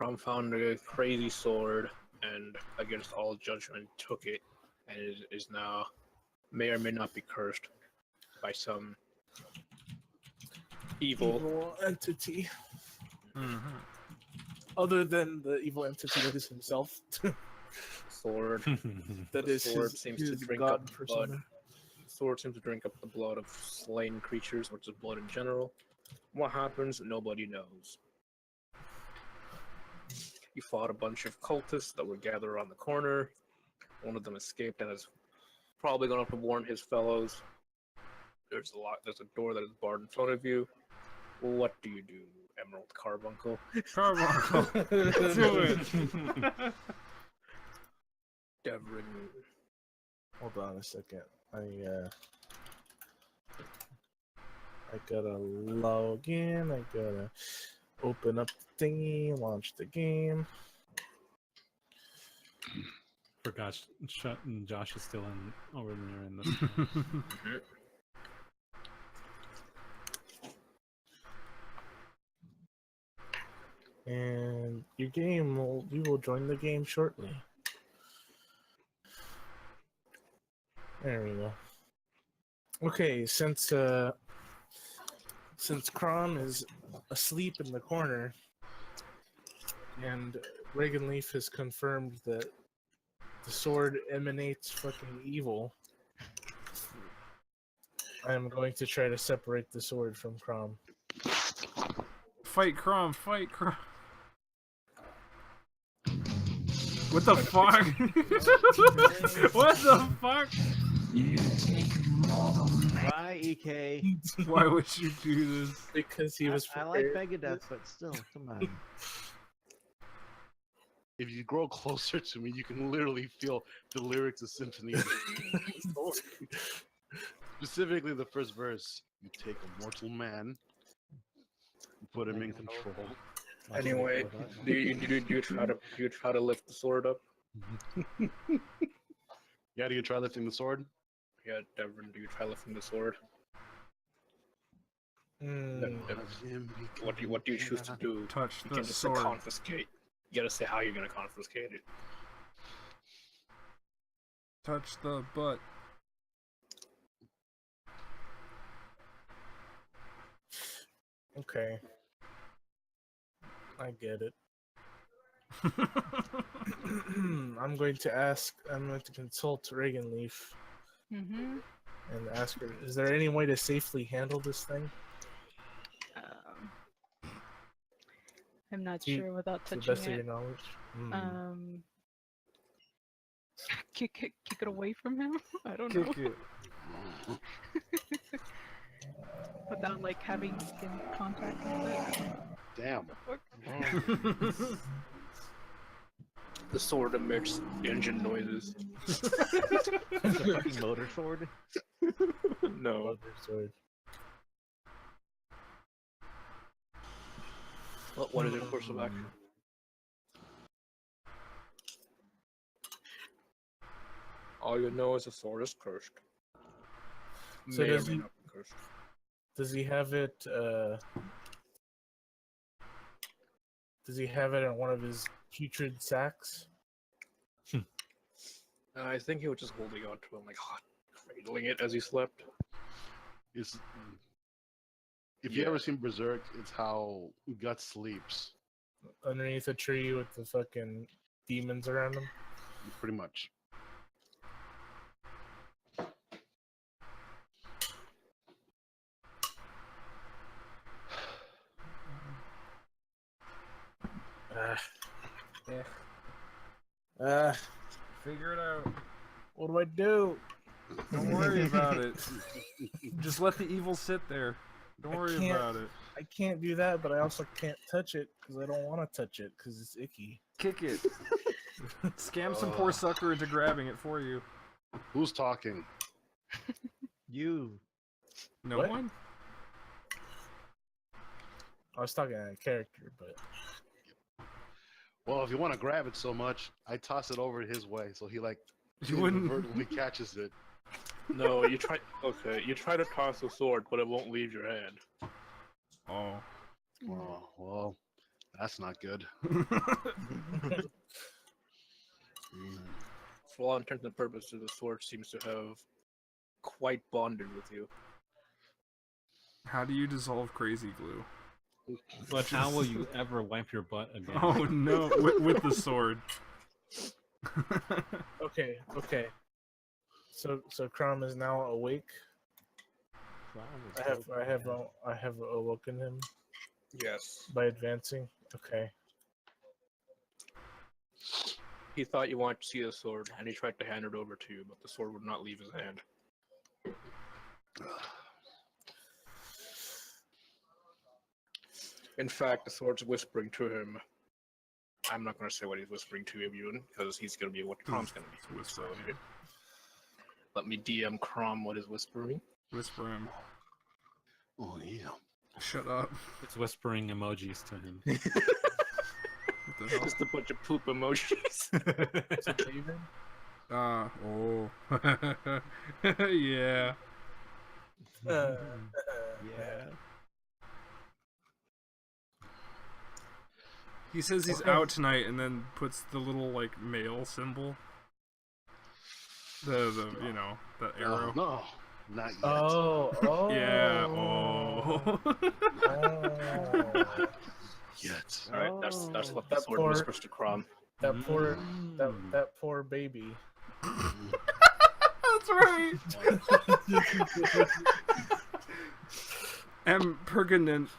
Crom found a crazy sword and, against all judgment, took it and is now may or may not be cursed by some evil entity. Other than the evil entity that is himself. sword. That The is sword his, seems his to drink god up blood. persona. Sword seems to drink up the blood of slain creatures, which is blood in general. What happens, nobody knows. You fought a bunch of cultists that were gathered around the corner. One of them escaped and is probably going to have to warn his fellows. There's a door that is barred in front of you. What do you do, Emerald Carbuncle? Carbuncle, do it. Devrin. Hold on a second. I gotta log in. I gotta open up the thingy, launch the game. Forgot Josh is still in over there in the. And your game you will join the game shortly. There we go. Okay, since Kron is asleep in the corner, and Reagan Leaf has confirmed that the sword emanates fucking evil, I am going to try to separate the sword from Kron. Fight Crom, fight Crom. What the fuck? What the fuck? Why, EK? Why would you do this? Because he was I like prepared. Megadeth, but still, come on. If you grow closer to me, you can literally feel the lyrics of Symphony. Specifically, the first verse. You take a mortal man, put him in control. Anyway, do you try to lift the sword up? Yeah, do you try lifting the sword? Yeah, Devrin, do you try lifting the sword? What do you choose to do? Touch You the can't just say sword. confiscate. You gotta say how you're gonna confiscate it. Touch the butt. Okay. I get it. I'm going to consult Reagan Leaf Mm-hmm. and ask her, is there any way to safely handle this thing? I'm not To- sure without To the touching best of your it. knowledge? Kick it away from him? I don't know. Kick it. Without like having skin contact with it. Damn. The sword emits engine noises. Fucking motor sword? No. Other sword. What is your course of action? All you know is the sword is cursed. So May or does may he- not be cursed. Does he have it, does he have it in one of his putrid sacks? I think he was just holding on to it, like cradling it as he slept. If you ever seen Berserk, it's how Guts sleeps. Underneath a tree with the fucking demons around him? Pretty much. Figure it out. What do I do? Don't worry about it. Just let the evil sit there. Don't worry can't- about it. I can't do that, but I also can't touch it because I don't want to touch it because it's icky. Kick it. Scam some poor sucker into grabbing it for you. Who's talking? You. No What? one? I was talking to a character, but Well, if you want to grab it so much, I toss it over his way, so he like You wouldn't. inadvertently catches it. No, you try. Okay, you try to toss the sword, but it won't leave your hand. Oh. Oh, well, That's not good. For all intents and purposes, the sword seems to have quite bonded with you. How do you dissolve crazy glue? But how will you ever wipe your butt again? Oh no, with the sword. Okay. So Crom is now awake. I have awoken him Yes. by advancing. Okay. He thought you wanted to see the sword, and he tried to hand it over to you, but the sword would not leave his hand. In fact, the sword's whispering to him. I'm not going to say what he's whispering to you, because he's going to be what Crom's going to be. So let me DM Crom what is whispering. Whisper him. Oh yeah. Shut up. It's whispering emojis to him. What the hell? Just a bunch of poop emojis. Is it David? Oh. Yeah. Yeah. He says he's Okay. out tonight and then puts the little like mail symbol. The you know, the arrow. No, not yet. Oh. Yeah. Oh. Yet. All right, that's what the That sword poor- whispers to Crom. That poor baby. That's right. M. Pergonant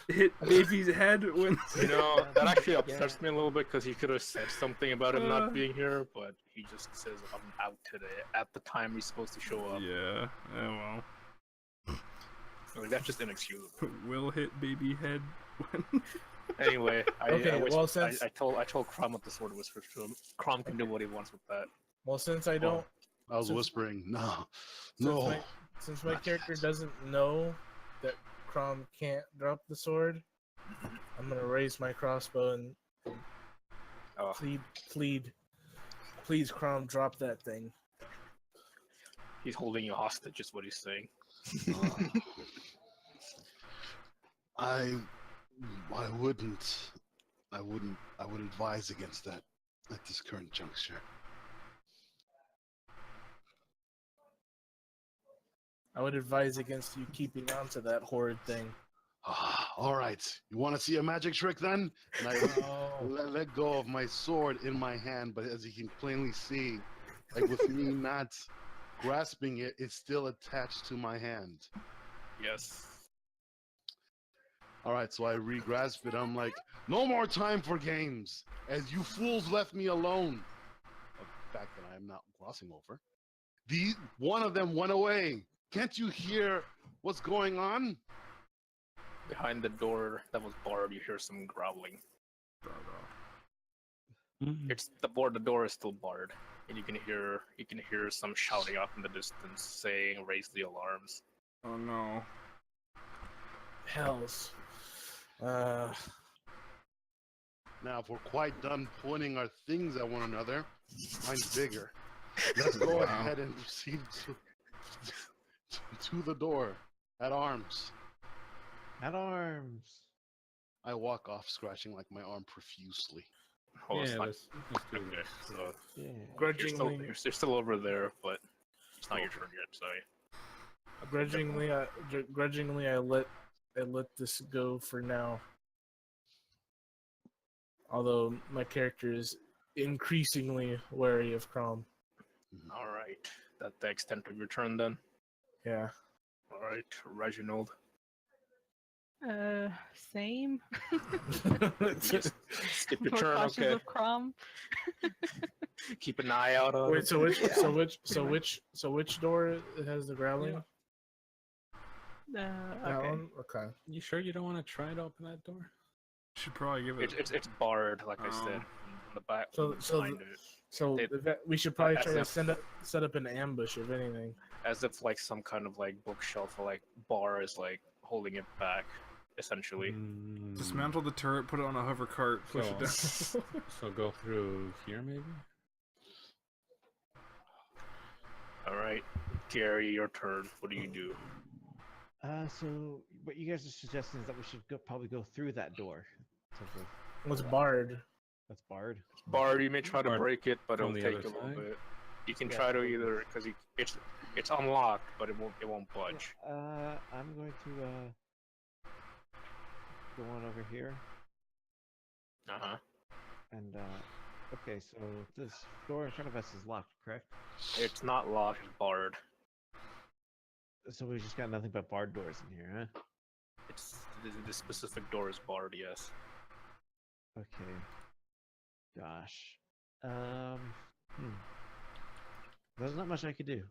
hit baby's head when. You know, that actually upsets me a little bit because he could have said something about him not being here, but he just says, I'm out today at the time he's supposed to show up. Yeah. Oh Like, that's just inexcusable. well. Will hit baby head when. Anyway, Okay, I told Crom what the sword whispers to him. Crom can do what he wants with that. Well, since I don't, I was Since- whispering, no, since no. since my not character yet. doesn't know that Crom can't drop the sword, I'm gonna raise my crossbow and Oh, please, Crom, drop that thing. he's holding you hostage, is what he's saying. I wouldn't. I would advise against that at this current juncture. I would advise against you keeping on to that horrid thing. All right. You want to see a magic trick then? And I let go of my sword in my hand, but as you can plainly see, like with me not grasping it, it's still attached to my hand. Yes. All right, so I re-grasp it. I'm like, no more time for games, as you fools left me alone. The fact that I am not crossing over. One of them went away. Can't you hear what's going on? Behind the door that was barred, you hear some growling. It's the door is still barred, and you can hear some shouting off in the distance saying, "Raise the alarms." Oh no. Hells. Now, if we're quite done pointing our things at one another, mine's bigger. Let's go ahead and proceed to the door at arms. At arms. I walk off, scratching like my arm profusely. Oh, it's Yeah, not- let's do okay, this. so Yeah. Grudgingly, you're still over there, but it's not your turn yet. So grudgingly, I let this go for now. Although my character is increasingly wary of Crom. all right, that's the extent of your turn then. Yeah. All right, Reginald. Same. Just skip your More turn. cautious Okay. of Crom. Keep an eye out on. Wait, so which door has the growling? That Okay. one? Okay. You sure you don't want to try to open that door? Should probably give it. It's barred, like I said, Oh. from the back. So- behind it. So It- we should probably as try to if- set up an ambush, if anything. As if like some kind of like bookshelf or like bar is like holding it back, essentially. Mm, Dismantle the turret, put it on a hover cart, push it down. so go through here, maybe? All right, Gary, your turn. What do you do? So what you guys are suggesting is that we should probably go through that door. Something. What's barred? That's barred. Barred, you may try to Barred break it, but from it'll the take a other little side? bit. You can Yeah, try to totally. either because it's unlocked, but it won't budge. I'm going to go on over here Uh huh. and okay, so this door in front of us is locked, correct? It's not locked, it's barred. So we just got nothing but barred doors in here, huh? It's the specific door is barred. Yes. Okay. Gosh. There's not much I could do.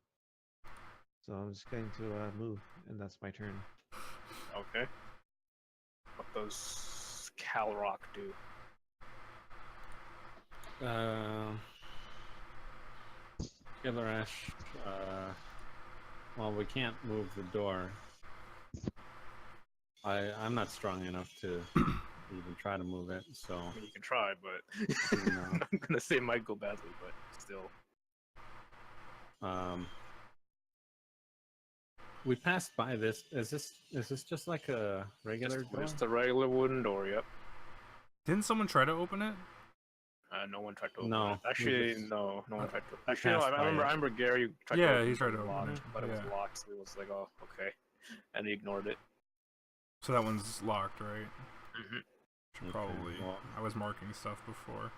So I'm just going to move, and that's my turn. Okay. What does Calrock do? Killer Ash. Well, we can't move the door. I'm not strong enough to even try to move it, so I mean, you can try, but no. I'm gonna say it might go badly, but still. We passed by this. Is this just like a regular door? Just a regular wooden door. Yep. Didn't someone try to open it? No one tried to open No, it. Actually, just- no one tried to. Actually, no, passed I by remember. it. I remember Gary tried to. Yeah, open he it, tried but to it was open locked, it, but it was yeah. locked. So he was like, "Oh, okay," and he ignored it. So that one's locked, right? Mm-hmm. Should Okay, probably. well- I was marking stuff before.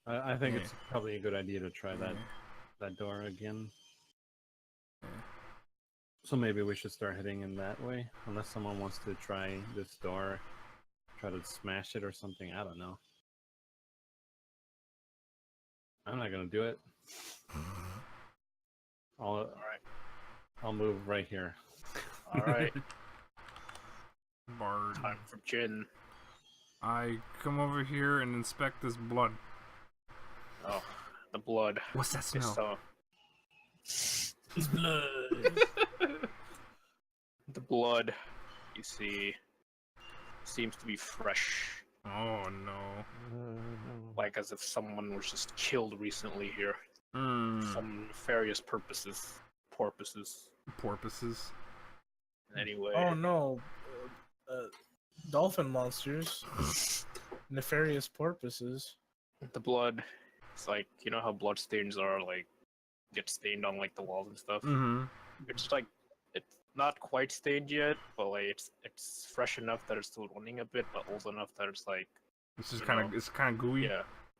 I think Yeah. it's probably a good idea to try Yeah. that door again. Yeah. So maybe we should start heading in that way, unless someone wants to try this door, try to smash it or something. I don't know. I'm not gonna do it. All right. I'll move right here. All right. Bard. Time for Jin. I come over here and inspect this blood. Oh, the blood. What's that It's smell? His blood. The blood, you see, seems to be fresh, Oh no. No. like as if someone was just killed recently here. Some nefarious purposes. Porpoises. Porpoises. Anyway. Oh no. Dolphin monsters. Nefarious porpoises. The blood, it's like, you know how blood stains are, like, get stained on, like, the walls and stuff? Mm-hmm. It's like, it's not quite stained yet, but, like, it's fresh enough that it's still running a bit, but old enough that it's, like, It's just You kind know. of it's kind of gooey.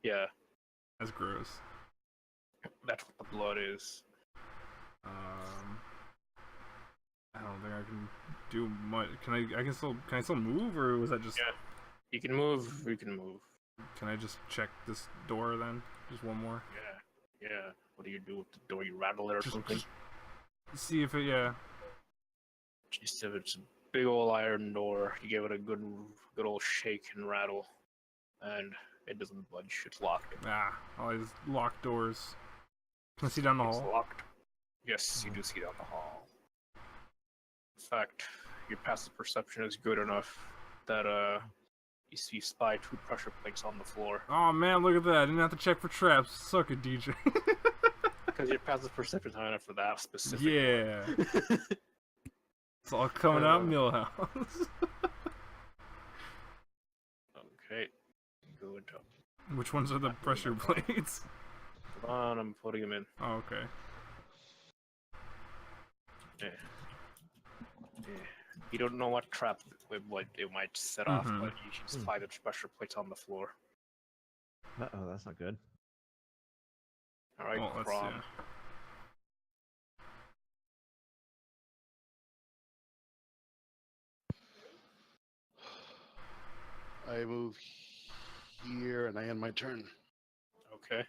yeah, That's gross. that's what the blood is. I don't think I can do much. Can I still move, or was that just? Yeah. You can move, Can I just check this door then? Just one more. Yeah. What do you do with the door? You rattle it or Just- something? See if it. Yeah. Just if it's a big old iron door, you give it a good old shake and rattle, and it doesn't budge. It's locked. All these locked doors. Can I see down the It's hall? locked. Yes, you do see down the hall. In fact, your passive perception is good enough that you spy 2 pressure plates on the floor. Oh man, look at that! I didn't have to check for traps. Suck it, DJ. Because your passive perception is high enough for that specific. Yeah. It's all coming out Millhouse. Okay. Good job. Which ones are the pressure plates? Come on, I'm putting them in. Oh, okay. Yeah. You don't know what trap it might set off, Mhm. but you should spy the pressure plates on the floor. Uh-oh, that's not good. Alright, Well, let's Crom. see. I move here and I end my turn. Okay.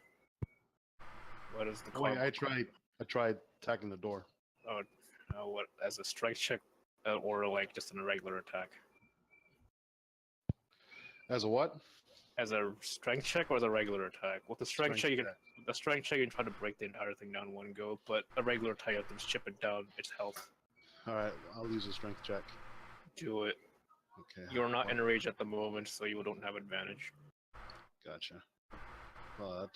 What is the Oh, wait, call? I tried attacking the door. What, as a strike check, or like just in a regular attack? As a what? As a strength check or as a regular attack? With the strength check, you can check. the strength check you can try to break the entire thing down in one go, but a regular attack you have to just chip it down its health. All right, I'll use a strength check. Do it. Okay. You're not in rage at the moment, so you don't have advantage. Gotcha. But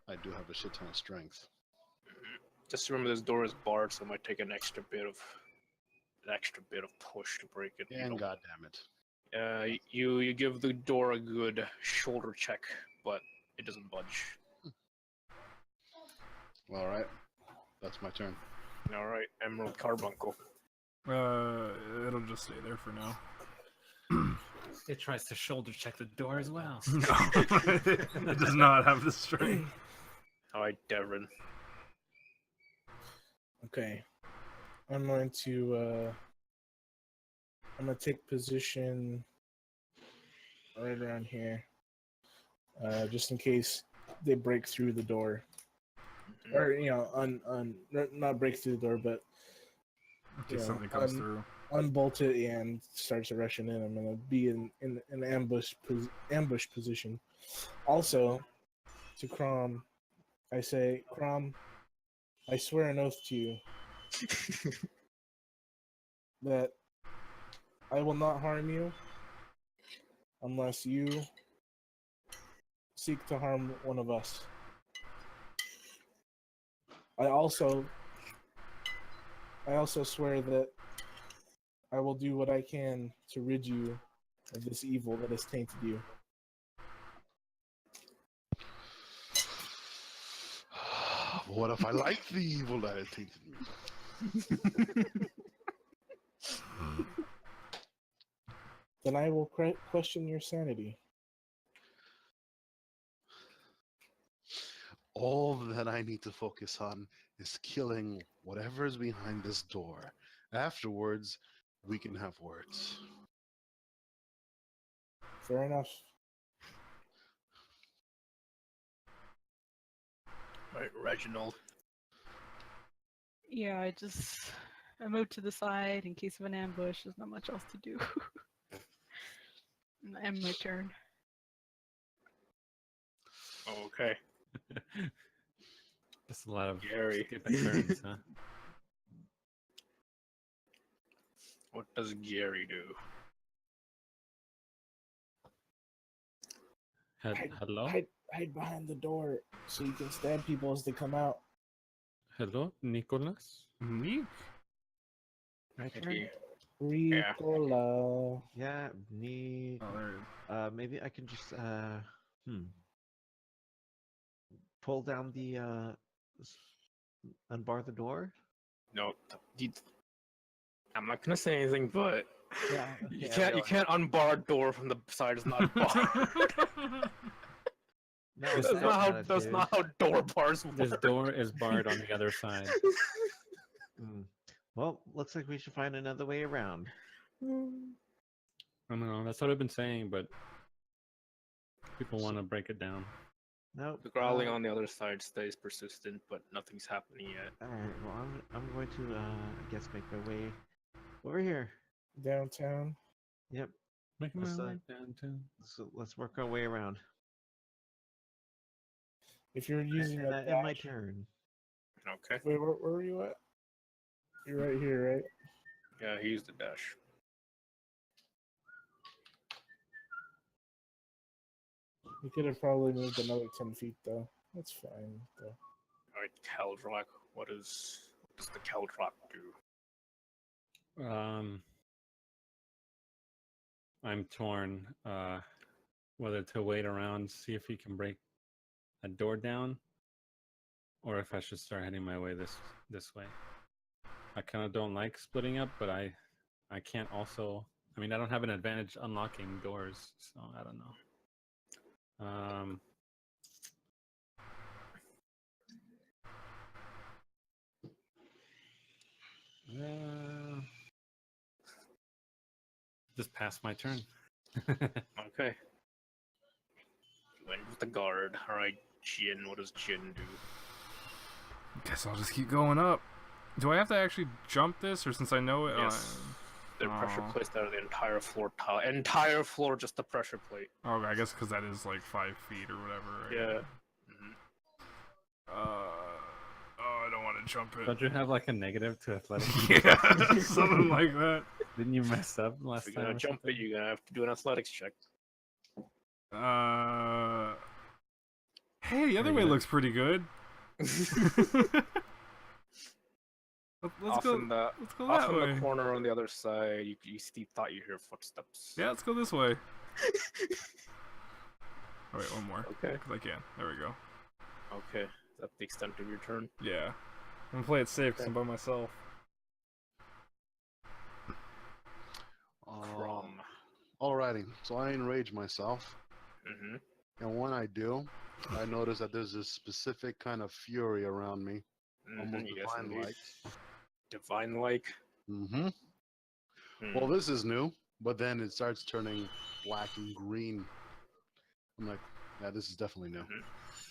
I do have a shit ton of strength. Just remember this door is barred, so it might take an extra bit of push to break it. And goddamn it. You give the door a good shoulder check, but it doesn't budge. All right, that's my turn. All right, Emerald Carbuncle. It'll just stay there for now. It tries to shoulder check the door as well. No, it does not have the strength. All right, Devin. Okay. I'm going to take position right around here. Just in case they break through the door. Or, you know, not break through the door, but In case something comes through. unbolt it and starts rushing in. I'm gonna be in an ambush position. Also, to Crom, I say, Crom, I swear an oath to you that I will not harm you unless you seek to harm one of us. I also swear that I will do what I can to rid you of this evil that has tainted you. What if I like the evil that has tainted me? Then I will question your sanity. All that I need to focus on is killing whatever is behind this door. Afterwards, we can have words. Fair enough. All right, Reginald. Yeah, I moved to the side in case of an ambush. There's not much else to do. And my turn. Okay, That's a lot of Gary. skipping turns, huh? What does Gary do? Hello? Hide behind the door so you can stab people as they come out. Hello, Nicholas? Me? Right He- Ricola. Yeah, need. Oh, there it is. Maybe I can just pull down the unbar the door. No, I'm not gonna say anything, but Yeah, you okay, can't unbar a door from the side. It's not barred. No, That's it's not how door bars work. This door is barred on the other side. Well, looks like we should find another way around. I don't know, that's what I've been saying, but people want to break it down. Nope. The growling on the other side stays persistent, but nothing's happening yet. All right. Well, I'm going to I guess make my way over here. Downtown. Yep. Making Let's, my way downtown. So let's work our way around. If you're using And a I end my dash- turn. Okay. Wait, where were you at? You're right here, right? Yeah, he used the dash. You could have probably moved another 10 feet, though. That's fine, though. All right, Keldrock. What does the Keldrock do? I'm torn whether to wait around, see if he can break a door down, or if I should start heading my way this way. I kind of don't like splitting up, but I can't also. I mean, I don't have an advantage unlocking doors, so I don't know. Just pass my turn. Okay. Went with the guard. All right, Jin. What does Jin do? Guess I'll just keep going up. Do I have to actually jump this, or since I know it? Yes. The pressure Aw. plates out of the entire floor tile. Entire floor, just the pressure plate. Oh, I guess because that is like 5 feet or whatever. Right? Yeah. Oh, I don't want to jump it. Don't you have like a negative to athletics? Yeah, something like that. Didn't you mess up last If you're time? gonna jump it, you're gonna have to do an athletics check. Hey, the other way good. looks pretty good. Let's Off go. in the Let's go off that in way. the corner on the other side, you thought you hear footsteps. Yeah, let's go this way. Oh wait, one more. Okay. Cause I can. There we go. Okay. That's the extent of your turn. Yeah. I'm gonna play it safe because Okay. I'm by myself. Crom. Alrighty, so I enrage myself, Mm-hmm. and when I do, I notice that there's this specific kind of fury around me, almost Yes, indeed. divine-like. Divine-like. Mm-hmm. Hmm. Well, this is new, but then it starts turning black and green. I'm like, yeah, this is definitely new.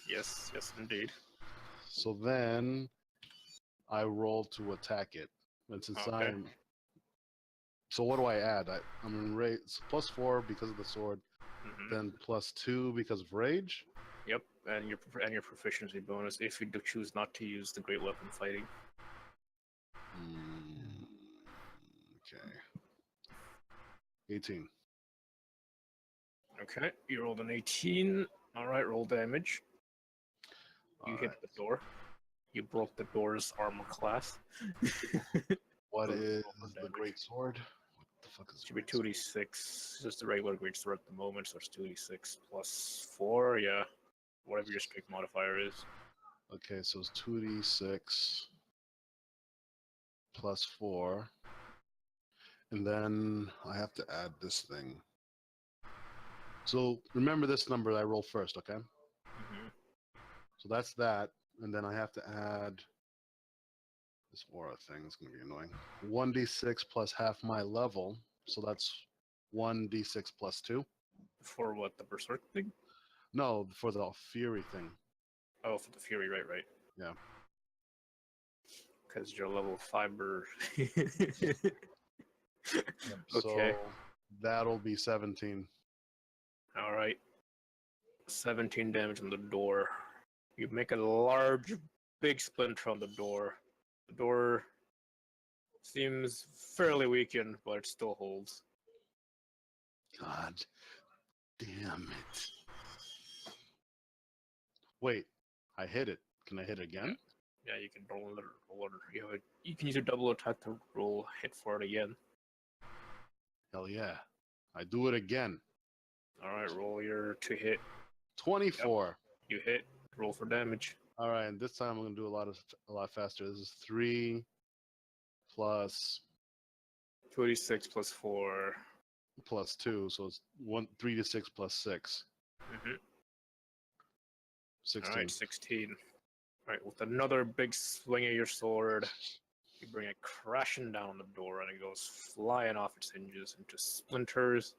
Yes, indeed. So then I roll to attack it. And since Okay. so what do I add? I'm enraged. +4 because of the sword, Mhm. then +2 because of rage. Yep, and your proficiency bonus if you do choose not to use the great weapon fighting. Okay. 18. Okay, you rolled an 18. All right, roll damage. You All hit right. the door. You broke the door's armor class. What Roll is for the damage. great sword? What the fuck is Should be great sword? 2d6. Just the regular great sword at the moment, so it's 2d6 +4. Yeah, whatever your strength modifier is. Okay, so it's 2d6 +4. And then I have to add this thing. So remember this number that I roll first, okay? Mhm. So that's that. And then I have to add this aura thing. It's going to be annoying. 1d6 plus half my level. So that's 1d6 +2. For what, the berserk thing? No, for the fury thing. Oh, for the fury, right. Yeah. Because you're level 5 So Okay. that'll be 17. All right. 17 damage on the door. You make a large, big splinter on the door. The door seems fairly weakened, but it still holds. God damn it. Wait, I hit it. Can I hit it again? Yeah, you can roll it. You can use your double attack to roll hit for it again. Hell yeah. I do it again. All right, roll your to hit. 24. You hit. Roll for damage. All right, and this time I'm gonna do a lot faster. This is 3 plus 2d6 +4. +2, so it's 3 to 6 plus 6. Mm-hmm. 16. All right, 16. All right, with another big swing of your sword, you bring it crashing down the door, and it goes flying off its hinges into splinters.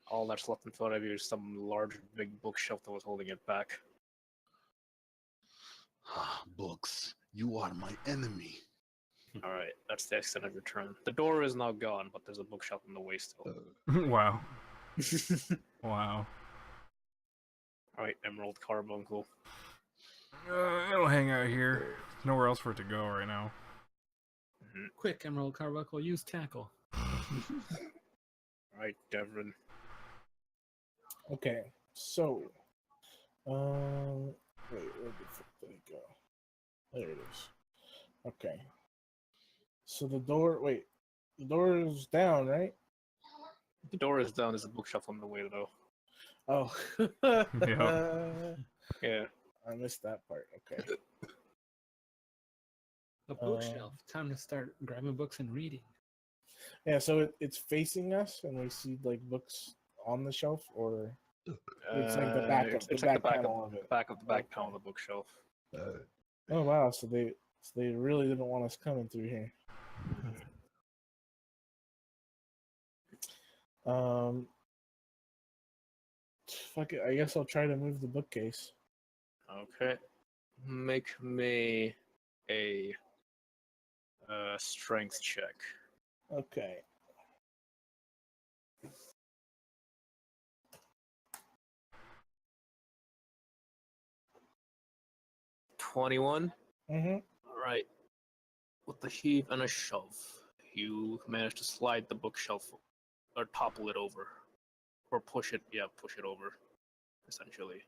All that's left in front of you is some large, big bookshelf that was holding it back. Books, you are my enemy. All right, that's the extent of your turn. The door is now gone, but there's a bookshelf in the way still. Wow. Wow. All right, Emerald Carbuncle. It'll hang out here. Nowhere else for it to go right now. Quick, Emerald Carbuncle, use tackle. All right, Devrin. Okay, so, wait, where the fuck did it go? There it is. Okay. So the door is down, right? The door is down. There's a bookshelf on the way, though. Oh. Yeah. I missed that part. Okay. A bookshelf. Time to start grabbing books and reading. Yeah, so it's facing us, and we see like books on the shelf, or it's like the back of It's the like back the back panel of of it. the back panel of the bookshelf. Oh wow! So they really didn't want us coming through here. Fuck it. I guess I'll try to move the bookcase. Okay. Make me a strength check. Okay. $21. Mhm. All right. With the heave and a shove, you manage to slide the bookshelf or topple it over, or push it. Yeah, push it over, essentially.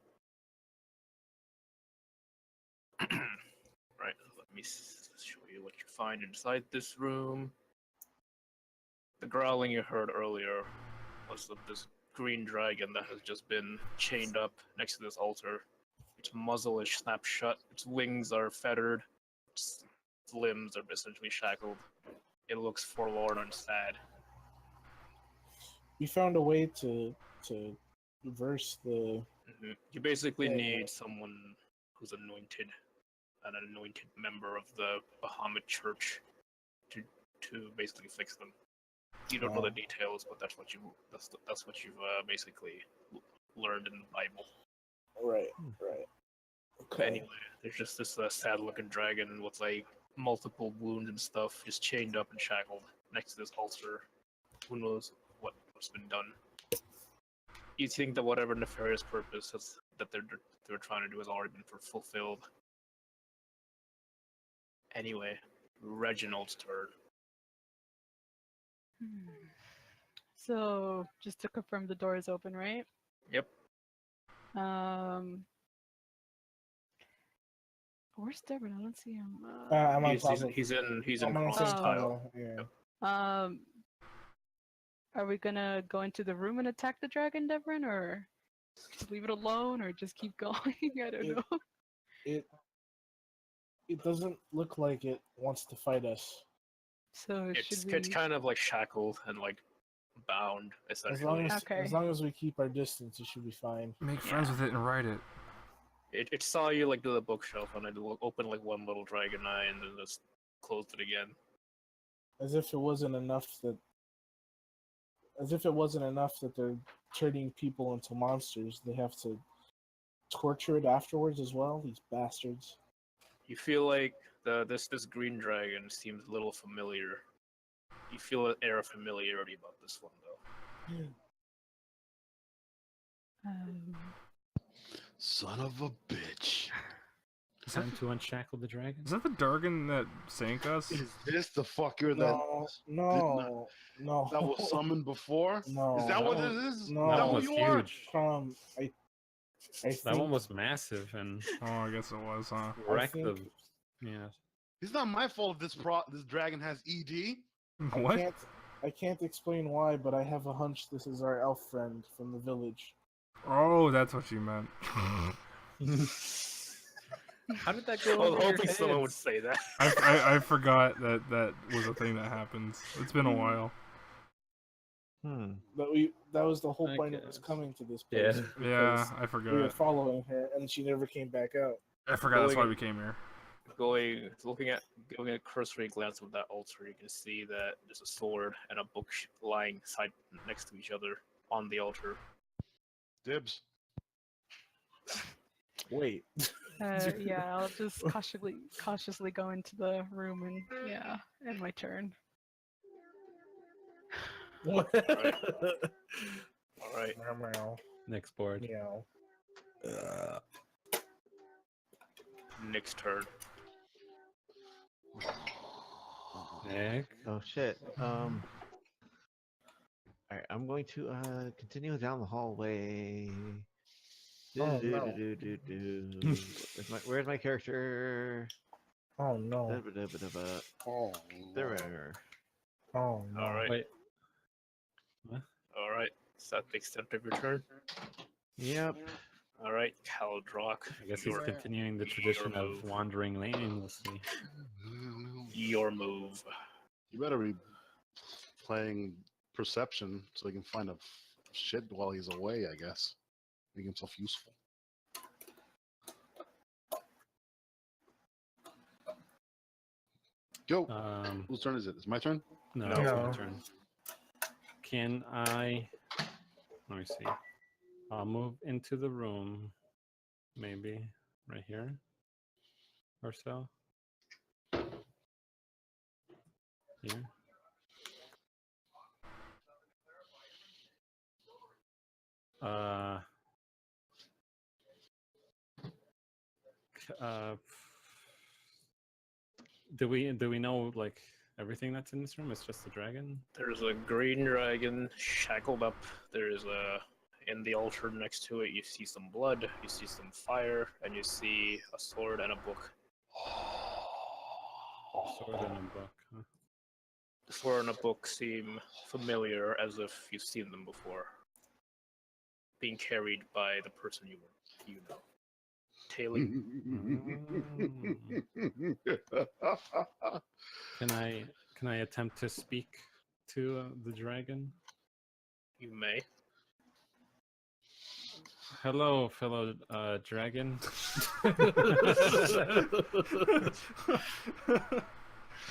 Right. Let me show you what you find inside this room. The growling you heard earlier was of this green dragon that has just been chained up next to this altar. Its muzzle is snapped shut, its wings are fettered, its limbs are essentially shackled. It looks forlorn and sad. We found a way to reverse the. You basically Yeah. need someone who's anointed, an anointed member of the Bahamut Church, to basically fix them. You don't know the details, but that's what you've basically learned in the Bible. Right. Okay. Anyway, there's just this sad-looking dragon with like multiple wounds and stuff, just chained up and shackled next to this altar. Who knows what's been done? You think that whatever nefarious purpose that they're trying to do has already been fulfilled. Anyway, Reginald's turn. So, just to confirm, the door is open, right? Yep. Where's Devin? I don't see him. I'm on He's top of. in I'm on the Crom's same tile. tile. Yeah. Are we gonna go into the room and attack the dragon, Devin, or just leave it alone, or just keep going? I don't know. It doesn't look like it wants to fight us. So It's should we? kind of like shackled and like bound, essentially. As long as we keep our distance, it should be fine. Make friends with it and ride it. It saw you like do the bookshelf and it opened like one little dragon eye and then just closed it again. As if it wasn't enough that they're turning people into monsters, they have to torture it afterwards as well. These bastards. You feel like this green dragon seems a little familiar. You feel an air of familiarity about this one, though. Son of a bitch. Time to unshackle the dragon. Is that the dragon that sank us? Is this the fucker No. that was summoned before? No. Is that what it is? No. Is that That who was you are? huge. I That think, one was massive and Oh, I guess it was, huh? wrecked think- the. Yeah. It's not my fault if this dragon has ED. What? I can't explain why, but I have a hunch this is our elf friend from the village. Oh, that's what you meant. How did that I go was over your hoping someone would heads? say that. I forgot that was a thing that happens. It's been a while. That was the whole I point of us guess. coming to this Yeah. place. Yeah, because I we were forgot. following her, and she never came back out. I forgot that's why we came here. Going a cursory glance of that altar, you can see that there's a sword and a book lying side next to each other on the altar. Dibs. Wait. Yeah, I'll just cautiously go into the room and end my turn. What? All right. Meow, Next board. meow. Nick's turn. Nick. Oh shit. Alright, I'm going to continue down the hallway. Oh, no. Where's my character? Oh no. Da-ba-da-ba-da-ba. Oh There. Oh no. All right. Wait. All right. Is that the extent of your turn? Yep. All right, Caldrock. I guess he's your- continuing the tradition of move. wandering aimlessly. Your move. You better be playing perception so he can find a shit while he's away, I guess. Make himself useful. Go. Whose turn is it? It's my turn? No, No. it's No. my turn. Can I? Let me see. I'll move into the room, maybe right here or so. Here. Do we know like everything that's in this room? It's just the dragon. There's a green dragon shackled up. There's a in the altar next to it. You see some blood. You see some fire, and you see a sword and a book. Sword in a book. Huh? The sword and a book seem familiar, as if you've seen them before. Being carried by the person you know. Tailing. Can I attempt to speak to the dragon? You may. Hello, fellow dragon.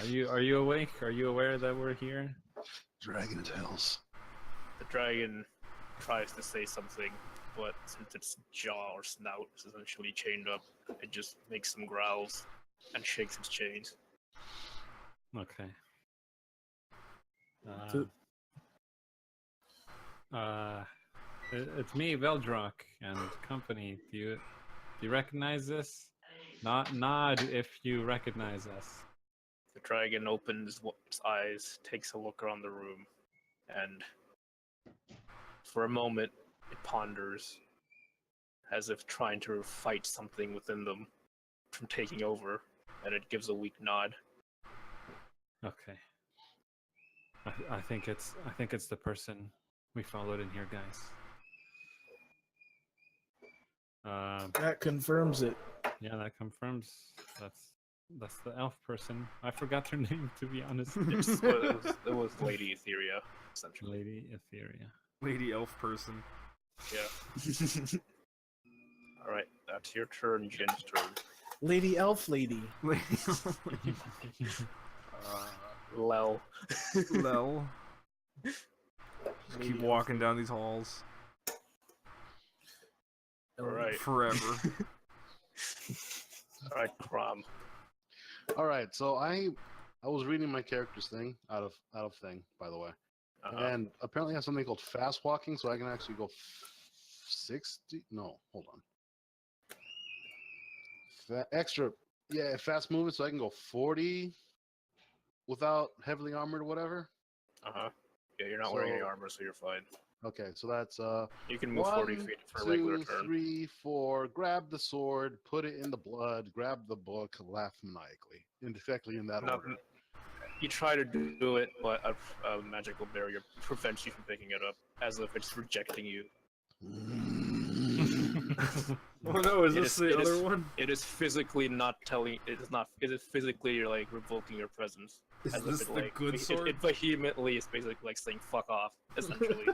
Are you awake? Are you aware that we're here? Dragon Tales. The dragon tries to say something, but since its jaw or snout is essentially chained up, it just makes some growls and shakes its chains. Okay. It's me, Veldrock and company. Do you recognize this? Nod if you recognize us. The dragon opens its eyes, takes a look around the room, and for a moment it ponders, as if trying to fight something within them from taking over, and it gives a weak nod. Okay. I think it's the person we followed in here, guys. That confirms it. Yeah, that confirms. That's the elf person. I forgot her name, to be honest. It was Lady Etheria, essentially. Lady Etheria. Lady elf person. Yeah. Alright, that's your turn, Jin's turn. Lady Elf Lady. Lady Lel. Lel. Keep walking down these halls. Alright. Forever. Alright, Crom. All right, so I was reading my character's thing out of thing, by the way, and apparently I have something called fast walking, so I can actually go 60. No, hold on. Extra, yeah, fast movement, so I can go 40 without heavily armored or whatever. Yeah, you're not wearing any armor, so you're fine. Okay, so that's You can move 40 feet for a regular turn. 3, 4. Grab the sword, put it in the blood, grab the book, laugh maniacally. Exactly in that order. You try to do it, but a magical barrier prevents you from picking it up, as if it's rejecting you. Oh no, is this the other one? It is physically not telling. It is not. It is physically like revoking your presence. Is as this if it, the like, good sword? It vehemently is basically like saying "fuck off," essentially.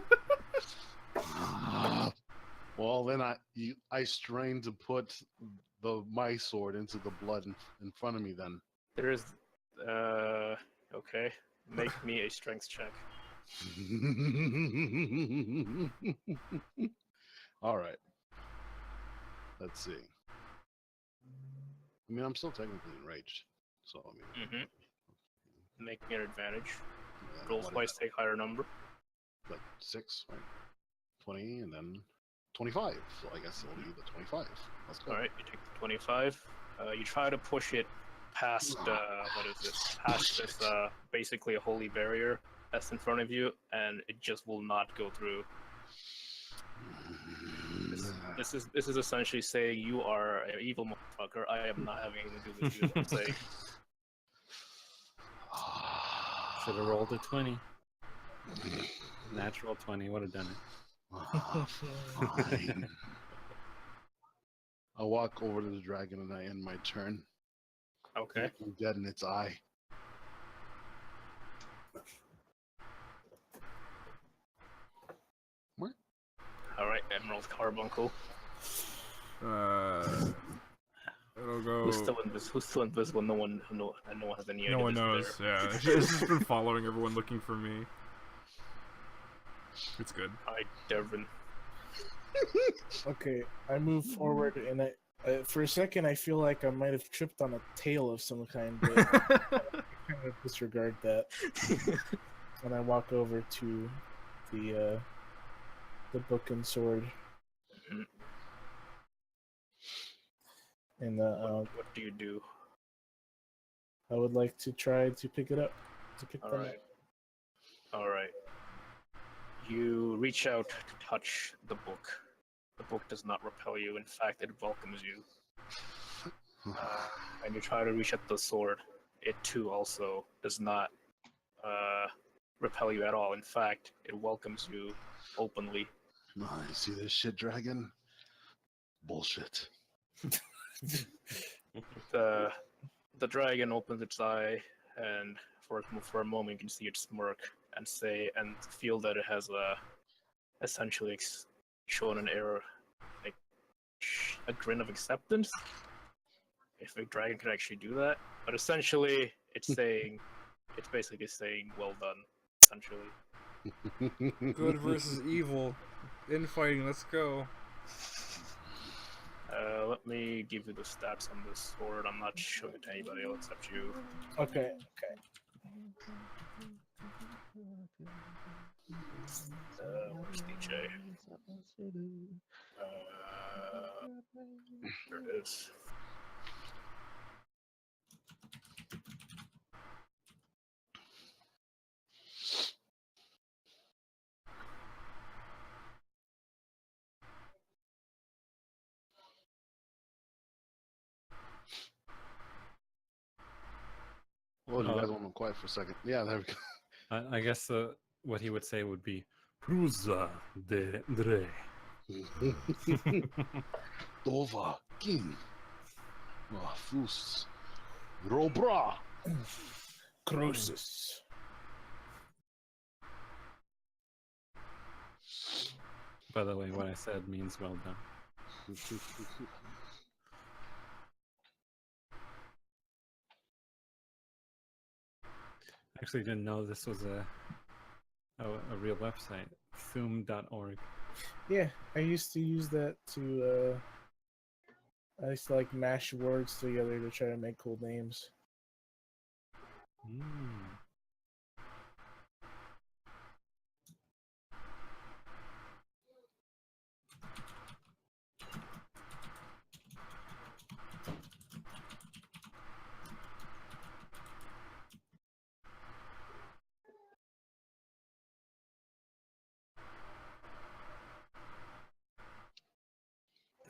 Well, then I strain to put my sword into the blood in front of me. Then There is, okay. Make me a strength check. All right. Let's see. I mean, I'm still technically enraged, so I mean. Make me an advantage. Yeah, Rolls twice, take higher number. Like 6, right? 20, and then 25. So I guess it'll be the 25. Let's go. All right, you take the 25. You try to push it past. What is this? Past this. Basically a holy barrier that's in front of you, and it just will not go through. This is essentially saying you are an evil motherfucker. I am not having anything to do with you. Is what I'm saying. Should have rolled a 20. Natural 20 would have done it. Fine. I walk over to the dragon and I end my turn. Okay. I'm dead in its eye. Where? All right, Emerald Carbuncle. It'll go. Who's still invisible? No one has any idea. No one this knows. is there. Yeah, it's just been following everyone looking for me. It's good. All right, Devin. Okay, I move forward, and for a second I feel like I might have tripped on a tail of some kind, but I kind of disregard that. And I walk over to the book and sword. And What do you do? I would like to try to pick it up. All right. All right. You reach out to touch the book. The book does not repel you. In fact, it welcomes you. And you try to reach at the sword. it too also does not repel you at all. In fact, it welcomes you openly. You see this shit, dragon? Bullshit. The dragon opens its eye, and for a moment you can see it smirk and feel that it has essentially shown an air, like a grin of acceptance. If a dragon could actually do that, but essentially it's basically saying, "Well done." Essentially. Good versus evil. Infighting, let's go. Let me give you the stats on this sword. I'm not showing it to anybody else except you. Okay. Where's DJ? There it is. Well, you guys went quiet for a second. Yeah, there we go. I guess what he would say would be Prusa de Dre. Dova King. Fus. Robra. Croesus. By the way, what I said means well done. Actually didn't know this was a real website, thum.org. Yeah, I used to use that to I used to like mash words together to try to make cool names.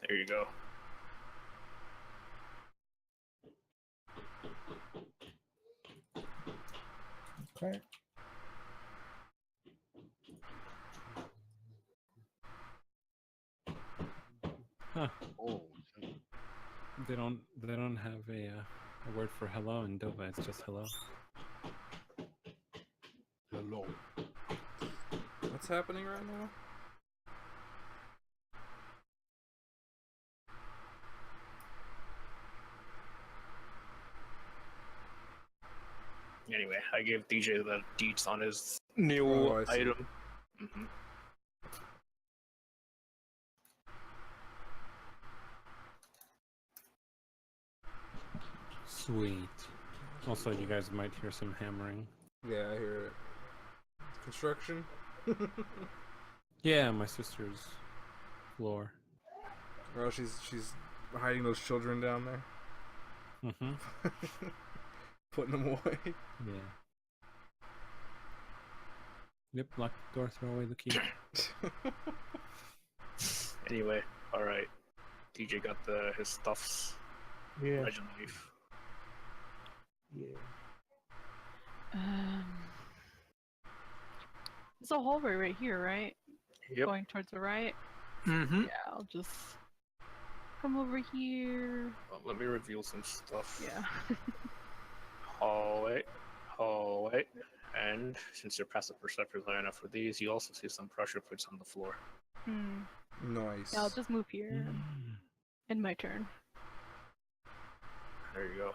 There you go. Okay. Huh. Oh, shit. They don't have a word for hello in Dova. It's just hello. Hello. What's happening right now? Anyway, I gave DJ the deets on his new Oh, I see. item. Mhm. Sweet. Also, you guys might hear some hammering. Yeah, I hear it. Construction? Yeah, my sister's floor. Oh, she's hiding those children down there. Mm-hmm. Putting them away. Yeah. Yep, lock the door, throw away the key. Anyway, alright. DJ got his stuffs. Yeah. Legend leaf. Yeah. There's a hallway right here, right? Yep. Going towards the right. Mm-hmm. Yeah, I'll just come over here. Well, let me reveal some stuff. Yeah. Hallway. And since your passive perception is high enough for these, you also see some pressure plates on the floor. Nice. Yeah, I'll just move here. In my turn. There you go.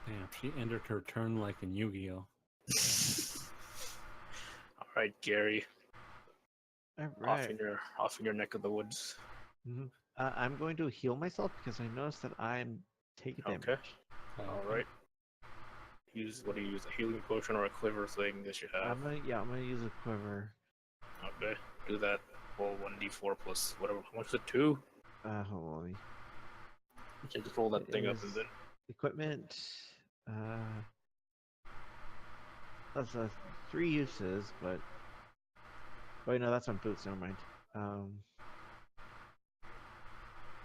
Damn, she ended her turn like in Yu-Gi-Oh. Alright, Gary. All Off right. in your neck of the woods. I'm going to heal myself because I noticed that I'm taking damage. Okay. Alright. What do you use? A healing potion or a quiver thing that you have? I'm gonna use a quiver. Okay. Do that. Roll 1d4 plus whatever. How much is it? 2? Hold on. You can just roll that thing up and then. Equipment. That's 3 uses, but wait, no, that's on boots. Never mind.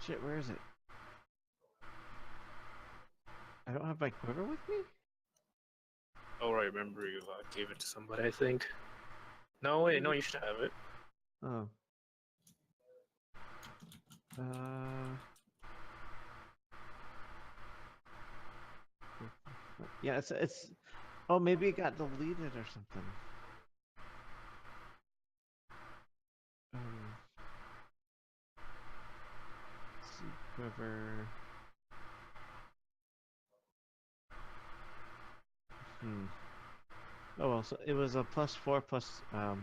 Shit, where is it? I don't have my quiver with me? Oh, I remember you gave it to somebody, I think. No, wait, no, you should have it. Oh. Yeah, it's. Oh, maybe it got deleted or something. Let's see, quiver. Oh well, so it was a +4 plus I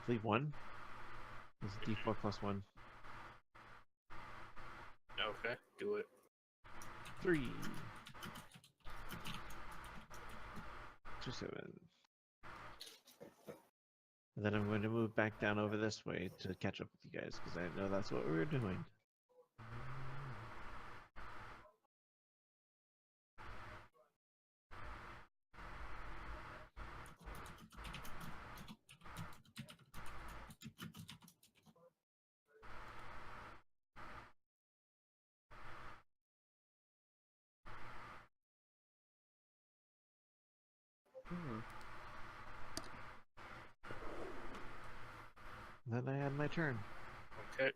believe 1. It was a D4 +1. Okay, do it. 3. 2, 7. And then I'm going to move back down over this way to catch up with you guys because I know that's what we were doing. Then I had my turn. Okay.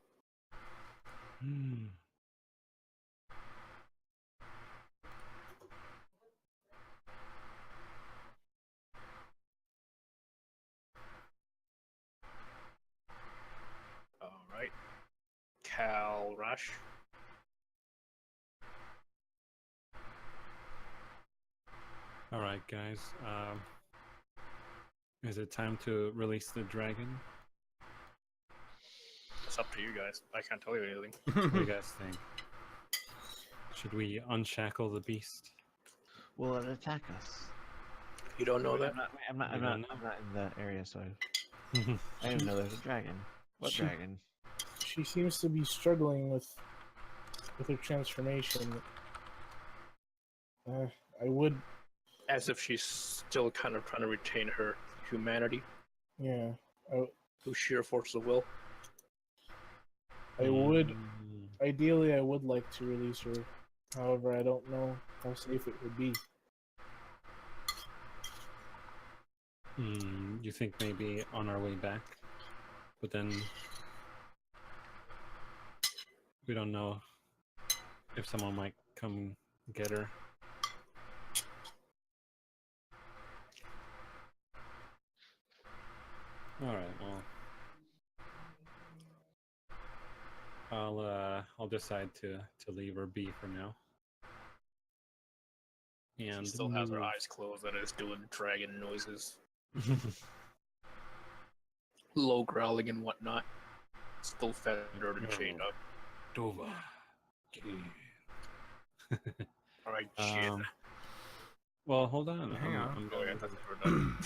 Alright. Cal Rush. All right, guys. Is it time to release the dragon? It's up to you guys. I can't tell you anything. What do you guys think? Should we unshackle the beast? Will it attack us? You don't know that? I'm not You don't know? in that area, so I didn't know there's a dragon. What She- dragon? She seems to be struggling with her transformation. I would, As if she's still kind of trying to retain her humanity yeah, through sheer force of will. I would. Mm, Ideally, I would like to release her. However, I don't know how safe it would be. You think maybe on our way back? But then we don't know if someone might come get her. All right, well, I'll decide to leave her be for now. And She still has her move. eyes closed and is doing dragon noises. Low growling and whatnot. Still fettered and chained up. Dova. Alright, shit. Well, hold on. Hang on. I'm Oh, yeah, gonna- that's we're done.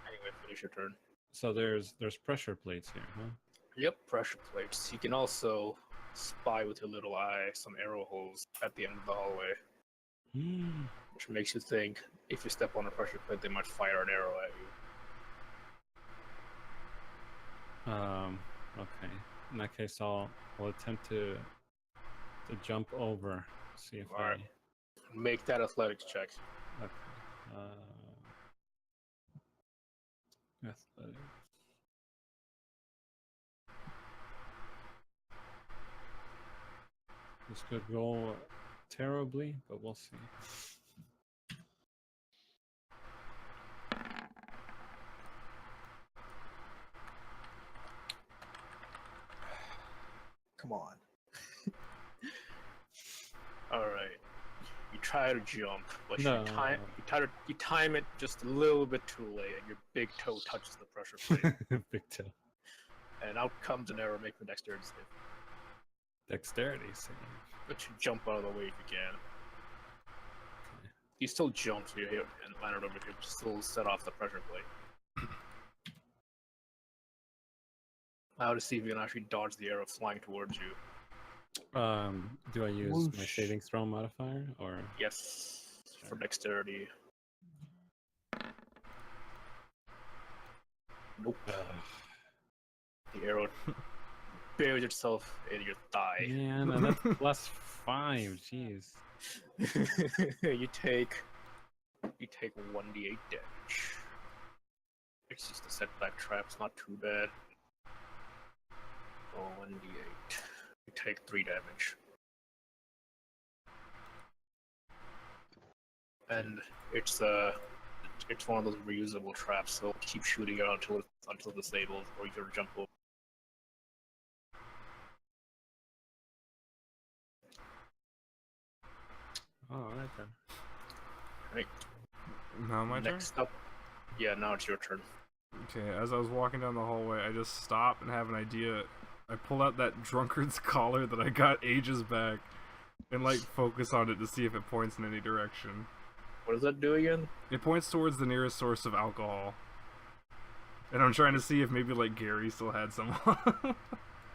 Anyway, finish your turn. So there's pressure plates here, huh? Yep, pressure plates. You can also spy with your little eye some arrow holes at the end of the hallway, which makes you think if you step on a pressure plate, they might fire an arrow at you. Okay. In that case, I'll attempt to jump over. See if Alright. Make that athletics check. Okay. Athletics. This could go terribly, but we'll see. Come on. Alright. You try to jump, but No. you time it just a little bit too late, and your big toe touches the pressure plate. Big toe. And out comes an arrow, make the dexterity save. Dexterity save. But you jump out of the way if you can. You still jump, so you hit and landed over here, but still set off the pressure plate. Now to see if you can actually dodge the arrow flying towards you. Do I use my Whoosh. saving throw modifier or? Yes, for dexterity. Nope. The arrow buries itself in your thigh. Man, and that's +5. Jeez. you take 1d8 damage. It's just a setback trap. It's not too bad. Oh, 1d8. You take 3 damage. And it's one of those reusable traps, so keep shooting it until it's disabled, or you can jump over. Oh, alright then. Right. Now my turn? Next up, yeah, now it's your turn. Okay, as I was walking down the hallway, I just stopped and have an idea. I pull out that drunkard's collar that I got ages back and, like, focus on it to see if it points in any direction. What does that do again? It points towards the nearest source of alcohol. And I'm trying to see if maybe, like, Gary still had some.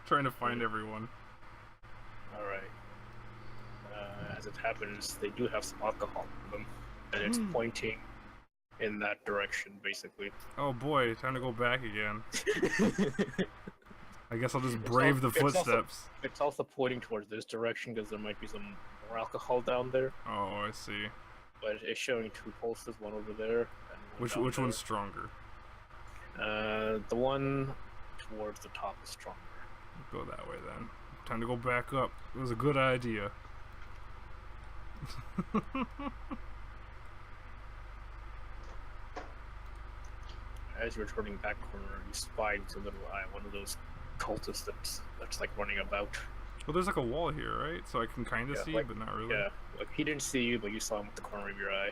Trying to find everyone. Alright. As it happens, they do have some alcohol in them, and it's pointing in that direction, basically. Oh boy, time to go back again. I guess I'll just It's brave the it's also- footsteps. It's also pointing towards this direction because there might be some more alcohol down there. Oh, I see. But it's showing 2 pulses, one over there and one Which down one's there. stronger? The one towards the top is stronger. Go that way then. Time to go back up. It was a good idea. As you're turning back corner, you spy with a little eye one of those cultists that's like running about. Well, there's like a wall here, right? So I can kind of Yeah, see, like- but not really. Yeah, like he didn't see you, but you saw him with the corner of your eye.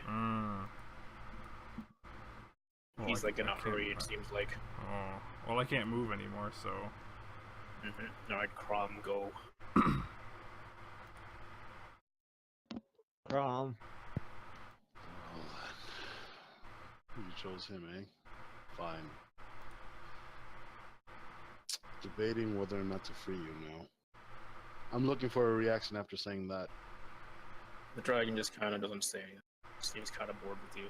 Well, He's like in a I can't- hurry, it seems like. Oh, well, I can't move anymore, so. Alright, Crom, go. Crom. You chose him, eh? Fine. Debating whether or not to free you now. I'm looking for a reaction after saying that. The dragon just kind of doesn't say anything. Seems kind of bored with you.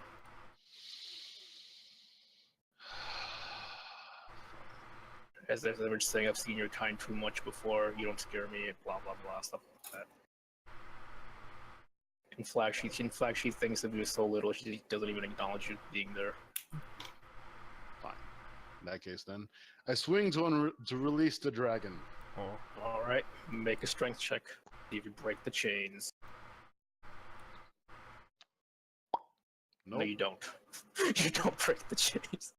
As they were saying, I've seen your kind too much before. You don't scare me. Blah blah blah, stuff like that. In fact, she thinks of you so little she doesn't even acknowledge you being there. Fine. In that case, then, I swing to release the dragon. Oh. All right, make a strength check. See if you break the chains. Nope. No, you don't. You don't break the chains.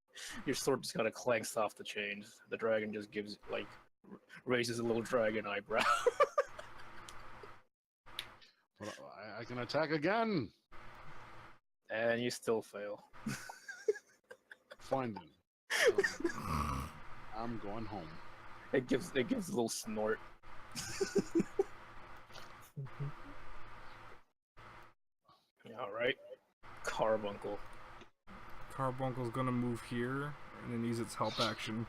Your sword just kind of clanks off the chains. The dragon just gives, like, raises a little dragon eyebrow. But I can attack again. And you still fail. Fine then. I'm going home. It gives a little snort. All right, Carbuncle. Carbuncle's gonna move here and then use its help action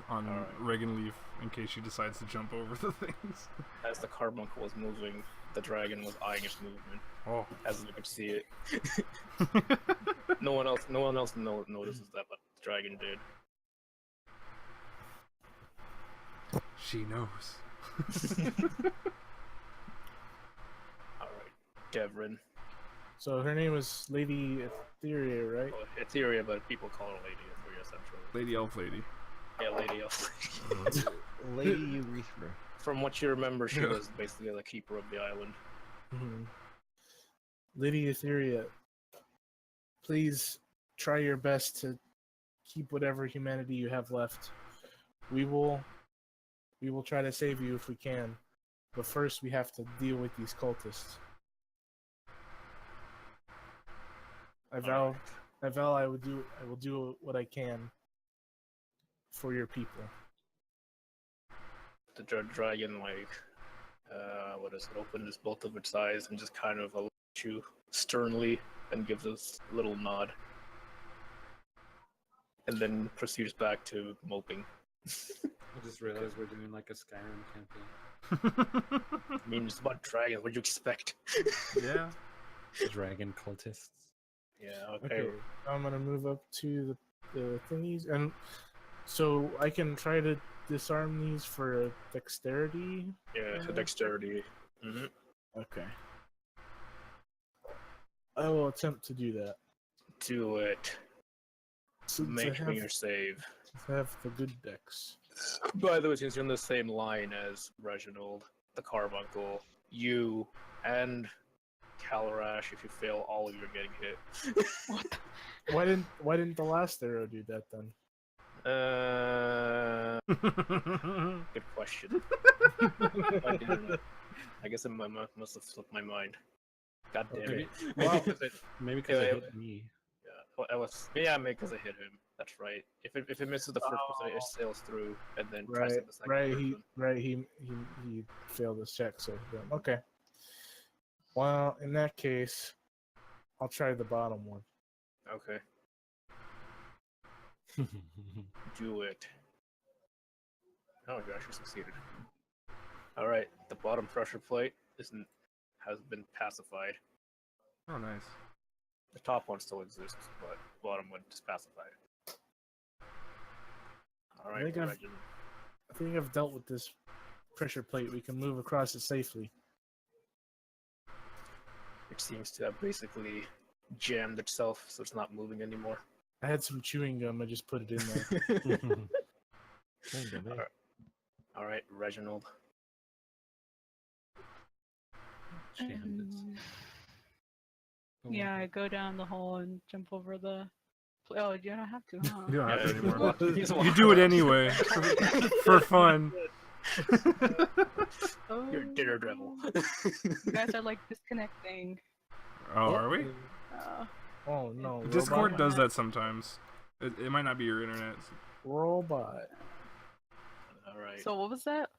on Alright. Regan Leaf in case she decides to jump over the things. As the Carbuncle was moving, the dragon was eyeing its movement, Oh. as you could see it. No one else notices that, but the dragon did. She knows. All right, Devrin. So her name was Lady Etheria, right? Well, Etheria, but people call her Lady Etheria essentially. Lady Elf Lady. Yeah, Lady Elf. Lady Urethra. From what you remember, she Yeah. was basically the keeper of the island. Lady Etheria, please try your best to keep whatever humanity you have left. We will try to save you if we can, but first we have to deal with these cultists. I vow I will do what I can for your people. The dragon, like, opens both of its eyes and just kind of looks at you sternly and gives us a little nod. And then proceeds back to moping. I just realized we're doing like a Skyrim campaign. I mean, it's about dragons, what'd you expect? Yeah. Dragon cultists. Yeah, Okay, I'm gonna move up to the thingies, and so I can try to disarm these for dexterity? Yeah, it's a dexterity. Mm-hmm. Okay. I will attempt to do that. Do it. Since Make I me have, your save. I have the good dex. By the way, since you're in the same line as Reginald, the Carbuncle, you and Calarash, if you fail, all of you are getting hit. What? Why didn't the last arrow do that then? Good question. I didn't know. I guess must have slipped my mind. God damn Maybe, it. Wow. maybe because Yeah, it hit me. Yeah, because I hit him. That's right. If it misses the first person, it sails through and then tries to hit the second person. He failed his check, so okay. Well, in that case, I'll try the bottom one. Okay, do it. Oh, you actually succeeded. All right, the bottom pressure plate has been pacified. Oh, nice. The top one still exists, but the bottom one is pacified. All right, I think I've dealt with this pressure plate. We can move across it safely. It seems to have basically jammed itself, so it's not moving anymore. I had some chewing gum. I just put it in there. All right, Reginald. Yeah, I go down the hole and jump over the. Oh, you don't have to, huh? You don't have to anymore. He's You do it anyway for fun. Oh, You're dinner devil. you guys are like disconnecting. Oh, are we? Oh no! Discord robot. does that sometimes. It might not be your internet. Robot. All right. So what was that?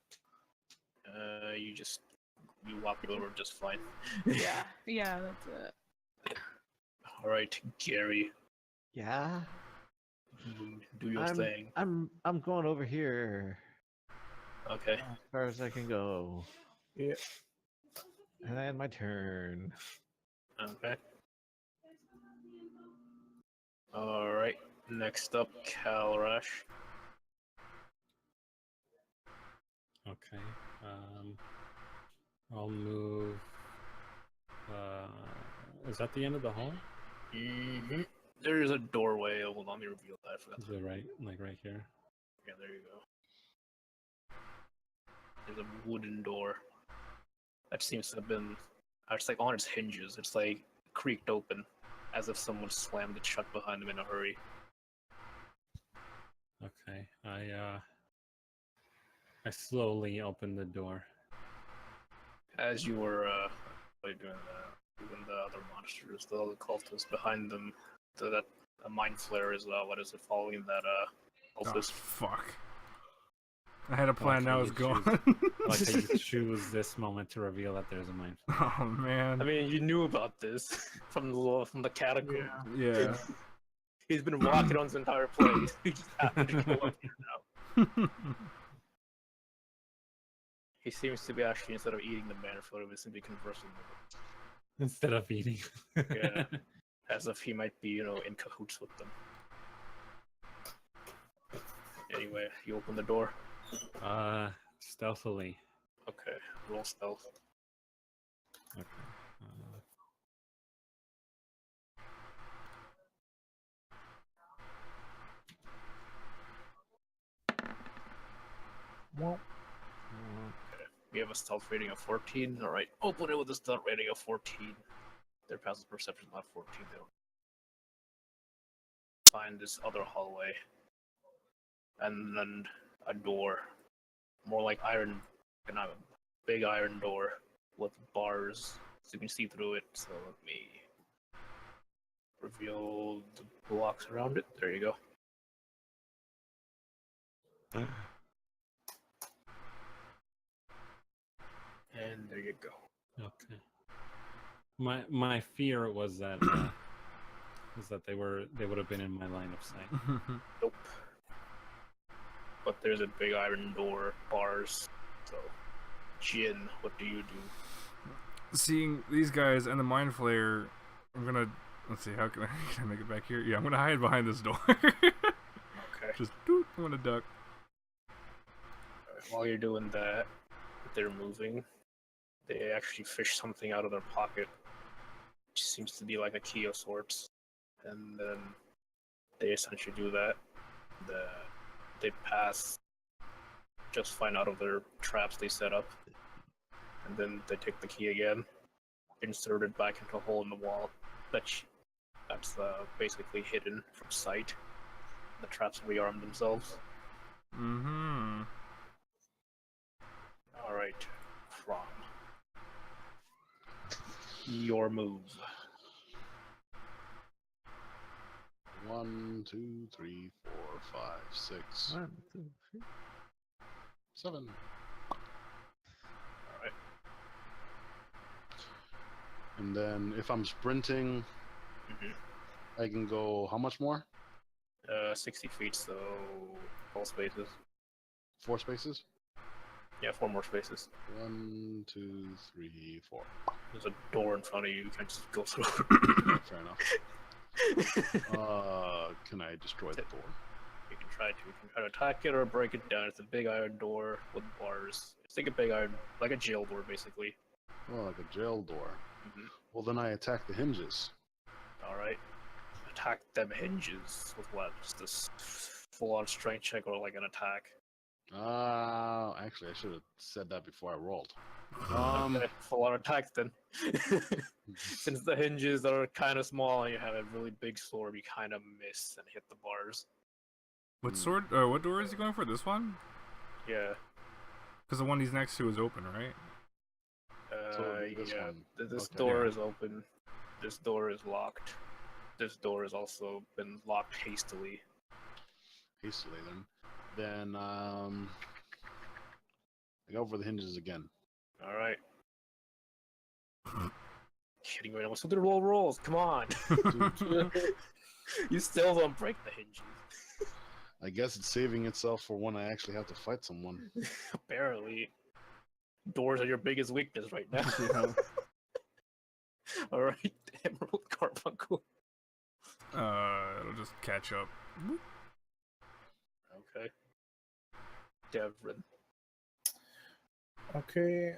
You walk it over just fine. Yeah, that's it. All right, Gary, Yeah. do your thing. I'm going over here Okay. as far as I can go. Yeah. And then my turn. Okay. All right. Next up, Calrash. Okay. I'll move. Is that the end of the hall? Mm-hmm. There is a doorway. Hold on, let me reveal that. I forgot. Is it right, like right here? Yeah, there you go. There's a wooden door that seems to have been. It's like on its hinges. It's like creaked open, as if someone slammed it shut behind them in a hurry. Okay. I slowly open the door. As you were doing the other monsters, the other cultists behind them, that a mind flare is following that Oh, cultist. fuck. I had a plan, Like how now you it's gone. Like how you choose this moment to reveal that there's a mind. Oh, man. I mean, you knew about this from the catacomb. Yeah. He's been walking on his entire plate. He just happened to go up here now. He seems to be actually, instead of eating the man food, he seems to be conversing with Instead of eating. it. Yeah. As if he might be, in cahoots with them. Anyway, you open the door. Stealthily. Okay, roll stealth. Okay. Well, We have a stealth rating of 14. Alright, open it with a stealth rating of 14. Their passive perception is not 14. They don't find this other hallway. And then a door. More like iron, and a big iron door with bars so you can see through it. So let me reveal the blocks around it. There you go. And there you go. Okay. My fear was that they would have been in my line of sight. Nope. But there's a big iron door, bars. So, Jin, what do you do? Seeing these guys and the mind flare, I'm gonna. Let's see, how can I make it back here? Yeah, I'm gonna hide behind this door. Okay. Just doot, I'm gonna duck. while you're doing that, they're moving. They actually fish something out of their pocket, which seems to be like a key of sorts. And then they essentially do that. They pass just fine out of their traps they set up. And then they take the key again, insert it back into a hole in the wall. That's basically hidden from sight. The traps rearm themselves. Mm-hmm. Alright, From. Your move. 1, 2, 3, 4, 5, 6, 1, 2, 3. 7. Alright. And then if I'm sprinting, I can go how much more? 60 feet, so 4 spaces. 4 spaces? Yeah, 4 more spaces. 1, 2, 3, 4. There's a door in front of you, you can't just go through. Fair enough. Can I destroy the door? You can try to. You can try to attack it or break it down. It's a big iron door with bars. It's like a big iron, like a jail door, basically. Oh, like a jail door. Mhm. Well, then I attack the hinges. Alright. Attack them hinges with what? Just this full-on strength check or like an attack? Actually, I should have said that before I rolled. Okay, full-on attack then. Since the hinges are kind of small and you have a really big sword, you kind of miss and hit the bars. What sword? What door is he going for? This one? Yeah. Because the one he's next to is open, right? This Yeah. one. This Okay. door Yeah. is open. This door is locked. This door has also been locked hastily. Hastily, then I go for the hinges again. Alright. Kidding me? What's with the rolls? Come on! You still don't break the hinges. I guess it's saving itself for when I actually have to fight someone. Apparently. Doors are your biggest weakness right now. Yeah. Alright, Emerald Carbuncle. It'll just catch up. Okay. Devrin. Okay.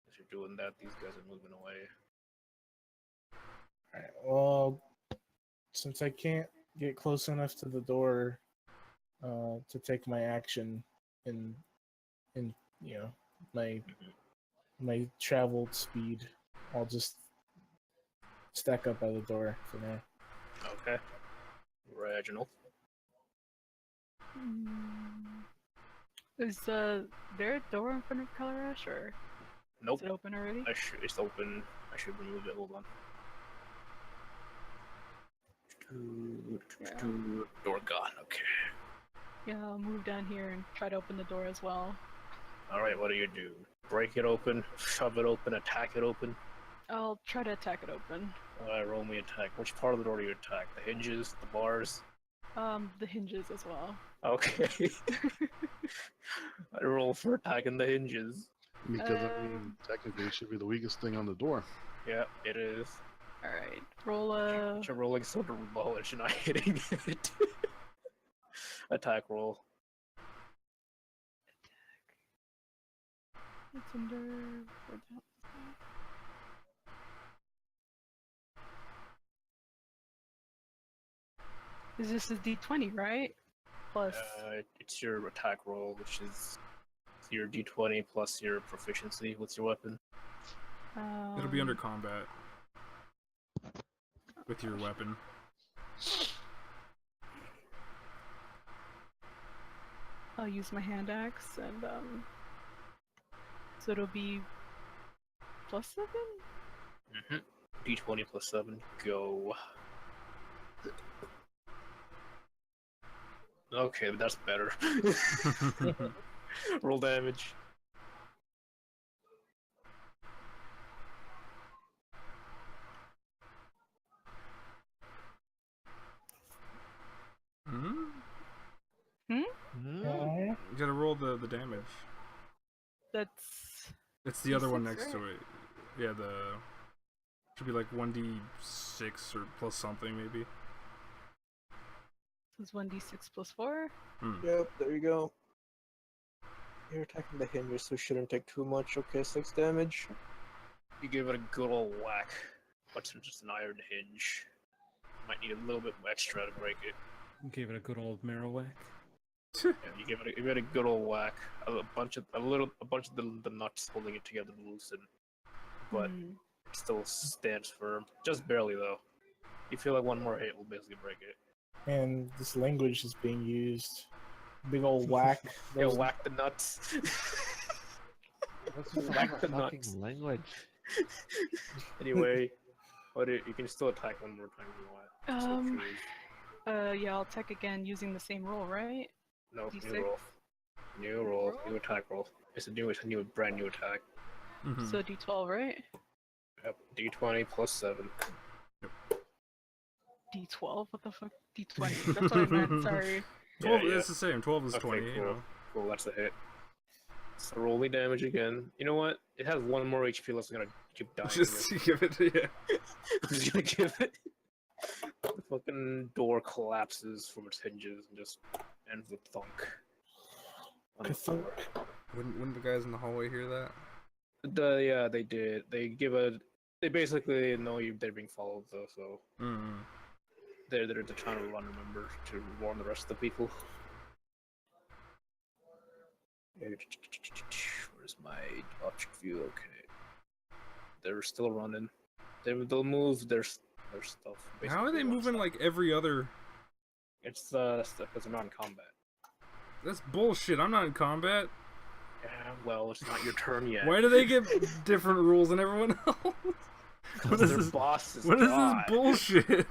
As you're doing that, these guys are moving away. Alright, well, since I can't get close enough to the door to take my action in you know my traveled speed, I'll just stack up by the door for now. Okay. Reginald. Is there a door in front of Color or Nope. is it open already? It's open. I should remove it. Hold on. Door gone. Okay. Yeah, I'll move down here and try to open the door as well. Alright, what do you do? Break it open, shove it open, attack it open? I'll try to attack it open. Alright, roll me attack. Which part of the door do you attack? The hinges? The bars? The hinges as well. Okay. I roll for attacking the hinges. Because I mean, technically, it should be the weakest thing on the door. Yeah, it is. Alright, roll a... But you're rolling so low that you're not hitting it. Attack roll. It's under... Is this a d20, right? Plus... It's your attack roll, which is your d20 plus your proficiency with your weapon. It'll be under combat. With your weapon. I'll use my hand axe and so it'll be +7? D20 plus 7, go. Okay, that's better. Roll damage. Hmm? Yeah. You gotta roll the damage. That's... It's the other one D6, next to right? it. Yeah, the... Should be like 1d6 or plus something, maybe. This is 1d6 plus 4. Yep, there you go. You're attacking the hinges, so shouldn't take too much. Okay, 6 damage. You give it a good old whack. But it's just an iron hinge. Might need a little bit extra to break it. Gave it a good old marrow whack. Yeah, you give it a good old whack. A bunch of the nuts holding it together loosen, but Hmm. it still stands firm. Just barely though. You feel like one more hit will basically break it. And this language is being used. Big old whack. Yo, Those- whack the nuts. What's with Whack all the the fucking nuts. language? Anyway, you can still attack one more time if you want. So choose. Yeah, I'll attack again using the same roll, right? No, D6? new roll, new attack roll. It's a brand new attack. Mhm. So D12, right? Yep, D20 plus 7. D12? What the fuck? D20. That's what I meant. Sorry. 12 Yeah, it's the same. 12 is Okay, 20, cool. you know. Cool, that's a hit. So roll me damage again. You know what? It has 1 more HP left. I'm gonna keep dying. Just give it, yeah. I'm just gonna give it. The fucking door collapses from its hinges and just ends with thunk. On the floor. Wouldn't the guys in the hallway hear that? Yeah, they did. They basically know they're being followed though, so Mm. they're trying to run. Remember to warn the rest of the people. Where's my object view? Okay, they're still running. They'll move their stuff. How are they basically, moving like every other? It's because they're not in combat. That's bullshit. I'm not in combat. Yeah, well, it's not your turn yet. Why do they get different rules than everyone else? What is their this? boss is What is this God. bullshit?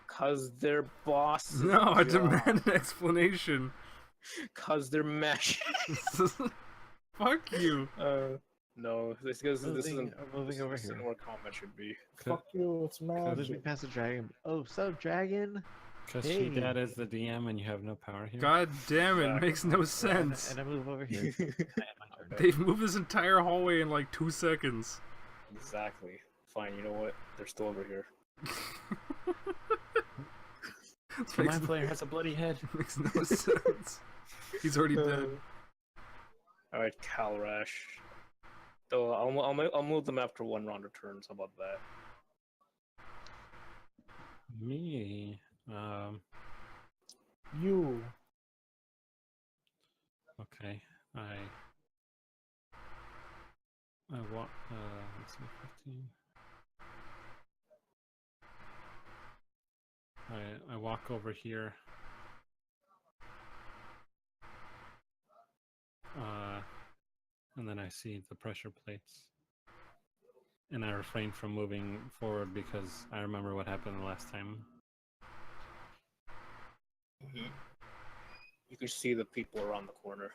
Cause their boss is No, I God. demand an explanation. Cause they're mesh. Fuck you. No, this isn't Moving over this isn't here. where combat should be. Fuck you, it's Moving magic. past the dragon. Oh, so dragon. Because Hey. Dad is the DM and you have no power here. God damn it, Exactly. makes no sense. And I move over here. They've moved this entire hallway in like 2 seconds. Exactly. Fine, you know what? They're still over here. This My makes, player has a bloody head. makes no sense. He's already dead. All right, Calrash. So I'll move them after 1 round of turns. How about that? Me. You. Okay. I walk. Let's see, 15. I walk over here. And then I see the pressure plates. And I refrain from moving forward because I remember what happened the last time. You can see the people around the corner.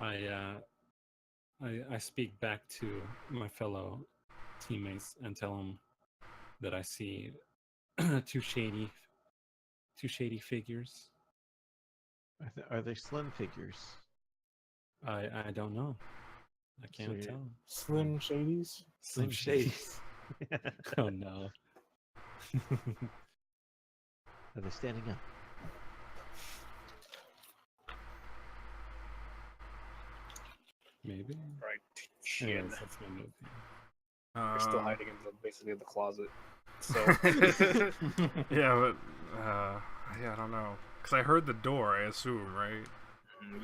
I speak back to my fellow teammates and tell them that I see two shady figures. Are they slim figures? I don't know. I can't So tell. Slim Shadies. Slim shades. Oh no. Are they standing up? Maybe. Right. Shit. Anyways, that's my move. They're still hiding in basically in the closet. So Yeah, but yeah, I don't know. Cause I heard the door. I assume, right?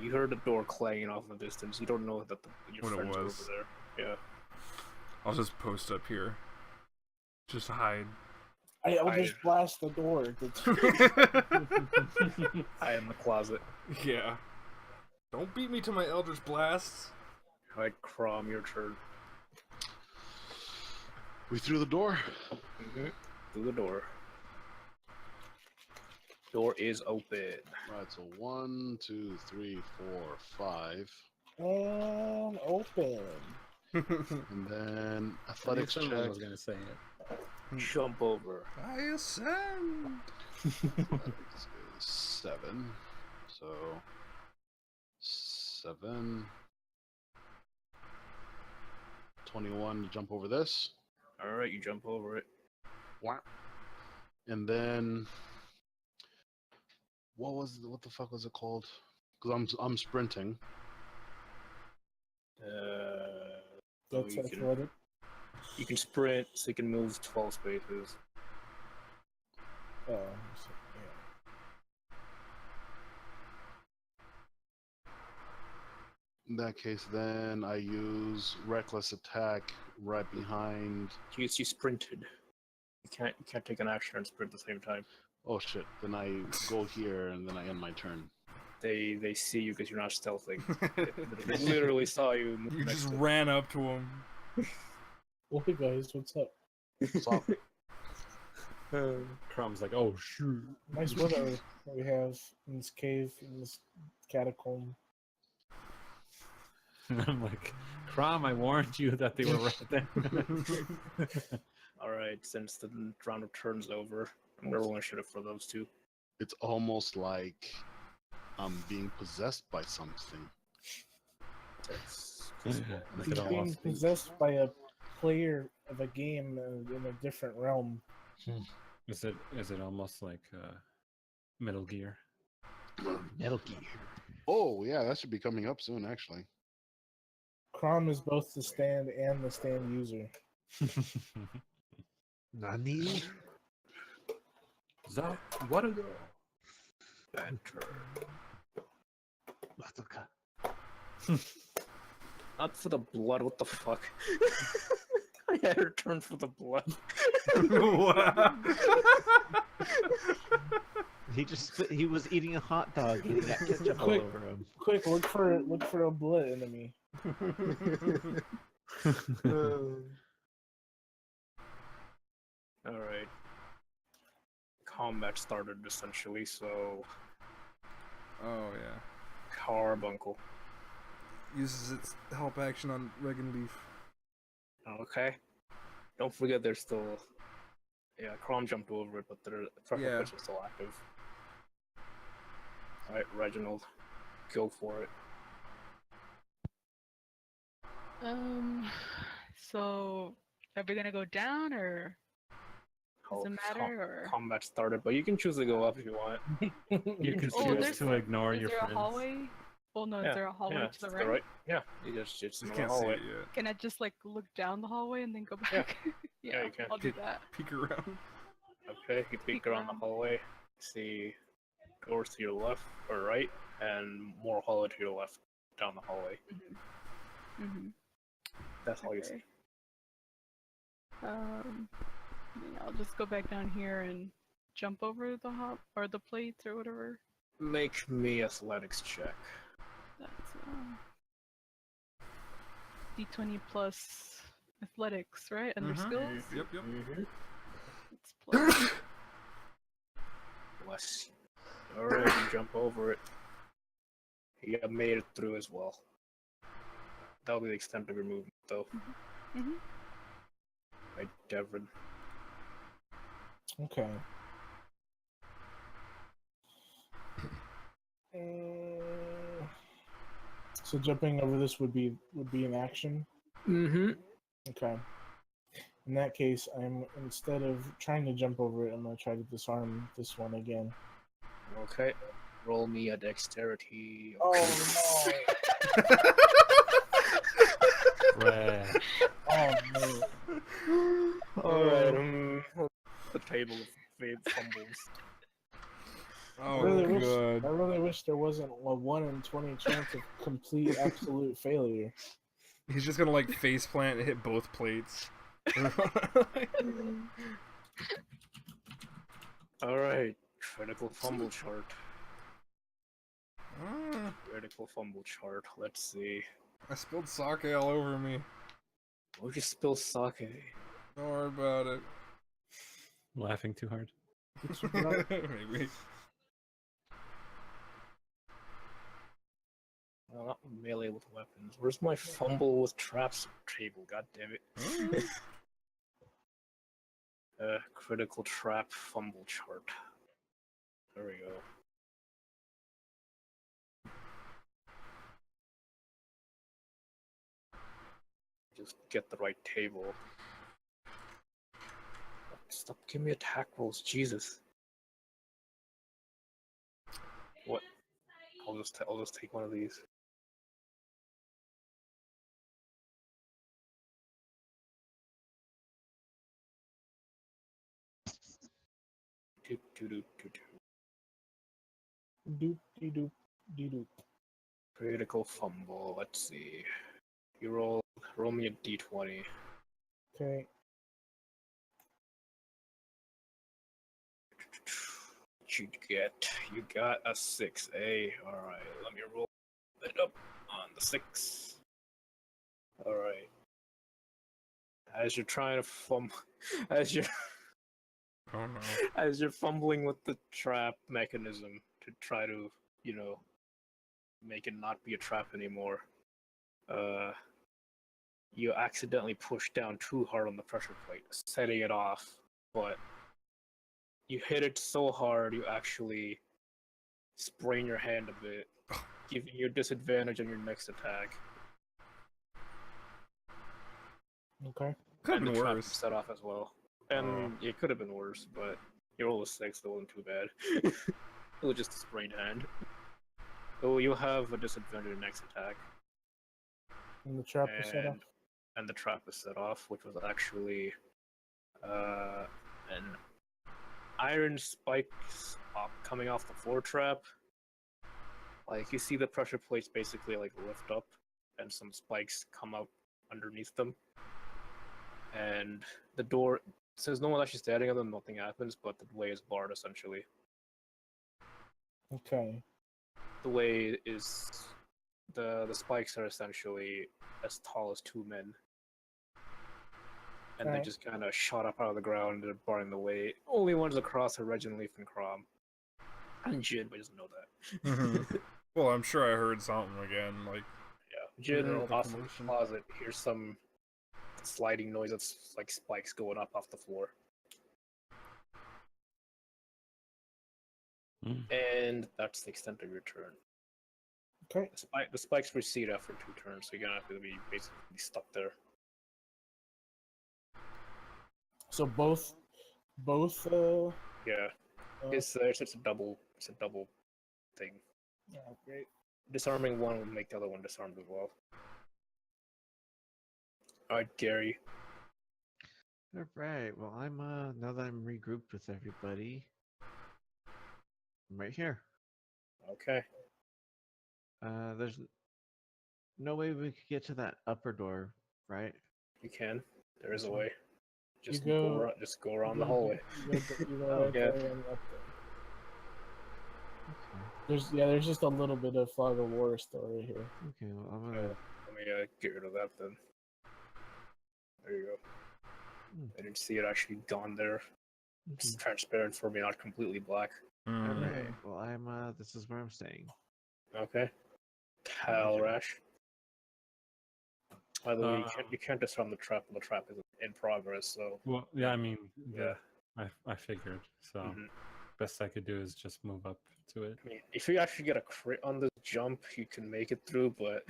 you heard the door clanging off in the distance. You don't know that your What it friends are was. over there. Yeah. I'll just post up here. Just hide. I'll just blast the door. I am the closet. Yeah. Don't beat me to my Eldritch Blasts. Alright, Crom, your turn. We through the door. Through the door. Door is open. Right, so 1, 2, 3, 4, 5. And open. And then athletics check. I was gonna say it. Jump over. I ascend. Athletics is 7. So 7. 21 to jump over this. Alright, you jump over it. And then what the fuck was it called? Because I'm sprinting. That's you athletic. you can sprint, so you can move 12 spaces. Oh, so, yeah. In that case, then I use reckless attack right behind. You sprinted. You can't take an action and sprint at the same time. Oh shit! Then I go here and then I end my turn. They see you because you're not stealthing. They literally saw you. Move You next just to them. ran up to him. Well, hey guys, what's up? So Crom's like, oh shoot. Nice weather that we have in this cave, in this catacomb. I'm like, Crom, I warned you that they were right there. All right, since the round of turns over, I'm gonna roll initiative for those two. it's almost like I'm being possessed by something. That's Look He's at all being us. possessed by a player of a game in a different realm. Is it almost like Metal Gear? Metal Gear. Oh yeah, that should be coming up soon, actually. Crom is both the stand and the stand user. Nani? What a go! Matoka. not for the blood. What the fuck? I had her turn for the blood. He was eating a hot dog and he got ketchup all Quick. over him. Quick, look for a blood enemy. All right. Combat started essentially, so Oh yeah. Carbuncle. Uses its help action on Regan Leaf. Okay. Don't forget there's still. Yeah, Crom jumped over it, but their pressure Yeah. pitch is still active. Alright, Reginald. Go for it. So are we gonna go down or does it matter or? Combat started, but you can choose to go up if you want. You can Oh, choose there's- to ignore Is your there a friends. hallway? Oh no, Yeah, is there a hallway yeah, to the to right? Yeah, it's You in the can't see hallway. it yet. Can I just like look down the hallway and then go back? Yeah. Yeah, Yeah, you can. I'll do that. Peek around. Okay, you peek around the hallway, see doors to your left or right, and more hallway to your left down the hallway. Mm-hmm. That's all you see. Okay. I'll just go back down here and jump over the hop or the plates or whatever. Make me athletics check. That's D20 plus athletics, right? Under skills. Yep, yep. It's plus. Bless you. Alright, you jump over it. You have made it through as well. That'll be the extent of your movement, though. Mhm. Right, Devon. Okay. So jumping over this would be an action. Mm-hmm. Okay. In that case, instead of trying to jump over it, I'm gonna try to disarm this one again. Okay. Roll me a dexterity. Oh Right. Oh no! Alright, the table of fate fumbles. Oh I god. really wish there wasn't a 1 in 20 chance of complete absolute failure. He's just gonna like face plant and hit both plates. Alright, critical fumble chart. Ah, Critical fumble chart. Let's see. I spilled sake all over me. Where'd you spill sake? Don't worry about it. Laughing too hard. Maybe. Well, not melee with weapons. Where's my fumble with traps table? God damn it. Critical trap fumble chart. There we go. Just get the right table. Stop giving me attack rolls, Jesus. What? I'll just take one of these. Doop, doop, doop, doop, doop. Doop de doop de doop. Critical fumble. Let's see. You roll me a d20. Okay. What'd you get? You got a 6. Alright, let me roll it up on the 6. Alright. As you're trying to as you're Oh no. as you're fumbling with the trap mechanism to try to, make it not be a trap anymore, you accidentally push down too hard on the pressure plate, setting it off, but you hit it so hard you actually sprain your hand a bit, giving you a disadvantage on your next attack. Okay. Could And have the been trap worse. is set off as well. And it could have been worse, but you rolled a 6, that wasn't too bad. It was just a sprained hand. So you'll have a disadvantage on your next attack. And the trap is set up. And the trap is set off, which was actually an iron spike coming off the floor trap. Like, you see the pressure plates basically like lift up, and some spikes come out underneath them. And the door, since no one's actually standing on them, nothing happens, but the way is barred essentially. Okay. The way is the spikes are essentially as tall as 2 men. And they Alright. just kind of shot up out of the ground and barring the way. Only ones across are Reginleaf and Crom. And Jin, but he doesn't know that. Mhm. Well, I'm sure I heard something again. Like, Yeah. Jin, all the off in the commotion. closet, hears some sliding noise that's like spikes going up off the floor. And that's the extent of your turn. Okay. The spikes recede after 2 turns, so you're gonna have to be basically stuck there. So both Yeah. It's a double thing. yeah, great. Disarming one will make the other one disarmed as well. Alright, Gary. All right. Well, I'm now that I'm regrouped with everybody, I'm right here. Okay. There's no way we could get to that upper door, right? You can. There is a way. Just go- go around the hallway. You go Oh, right yeah. there and up there. Okay. There's just a little bit of fog of war story here. Okay. Well, I'm gonna. Let me get rid of that then. There you go. Hmm. I didn't see it actually gone there. It's transparent for me, not completely black. All mm, right. Well, I'm. This is where I'm staying. Okay. Talrash. By the way, you can't disarm the trap when the trap is in progress, so Well, yeah, I mean, yeah. I figured. So Mhm. best I could do is just move up to it. I mean, if you actually get a crit on this jump, you can make it through, but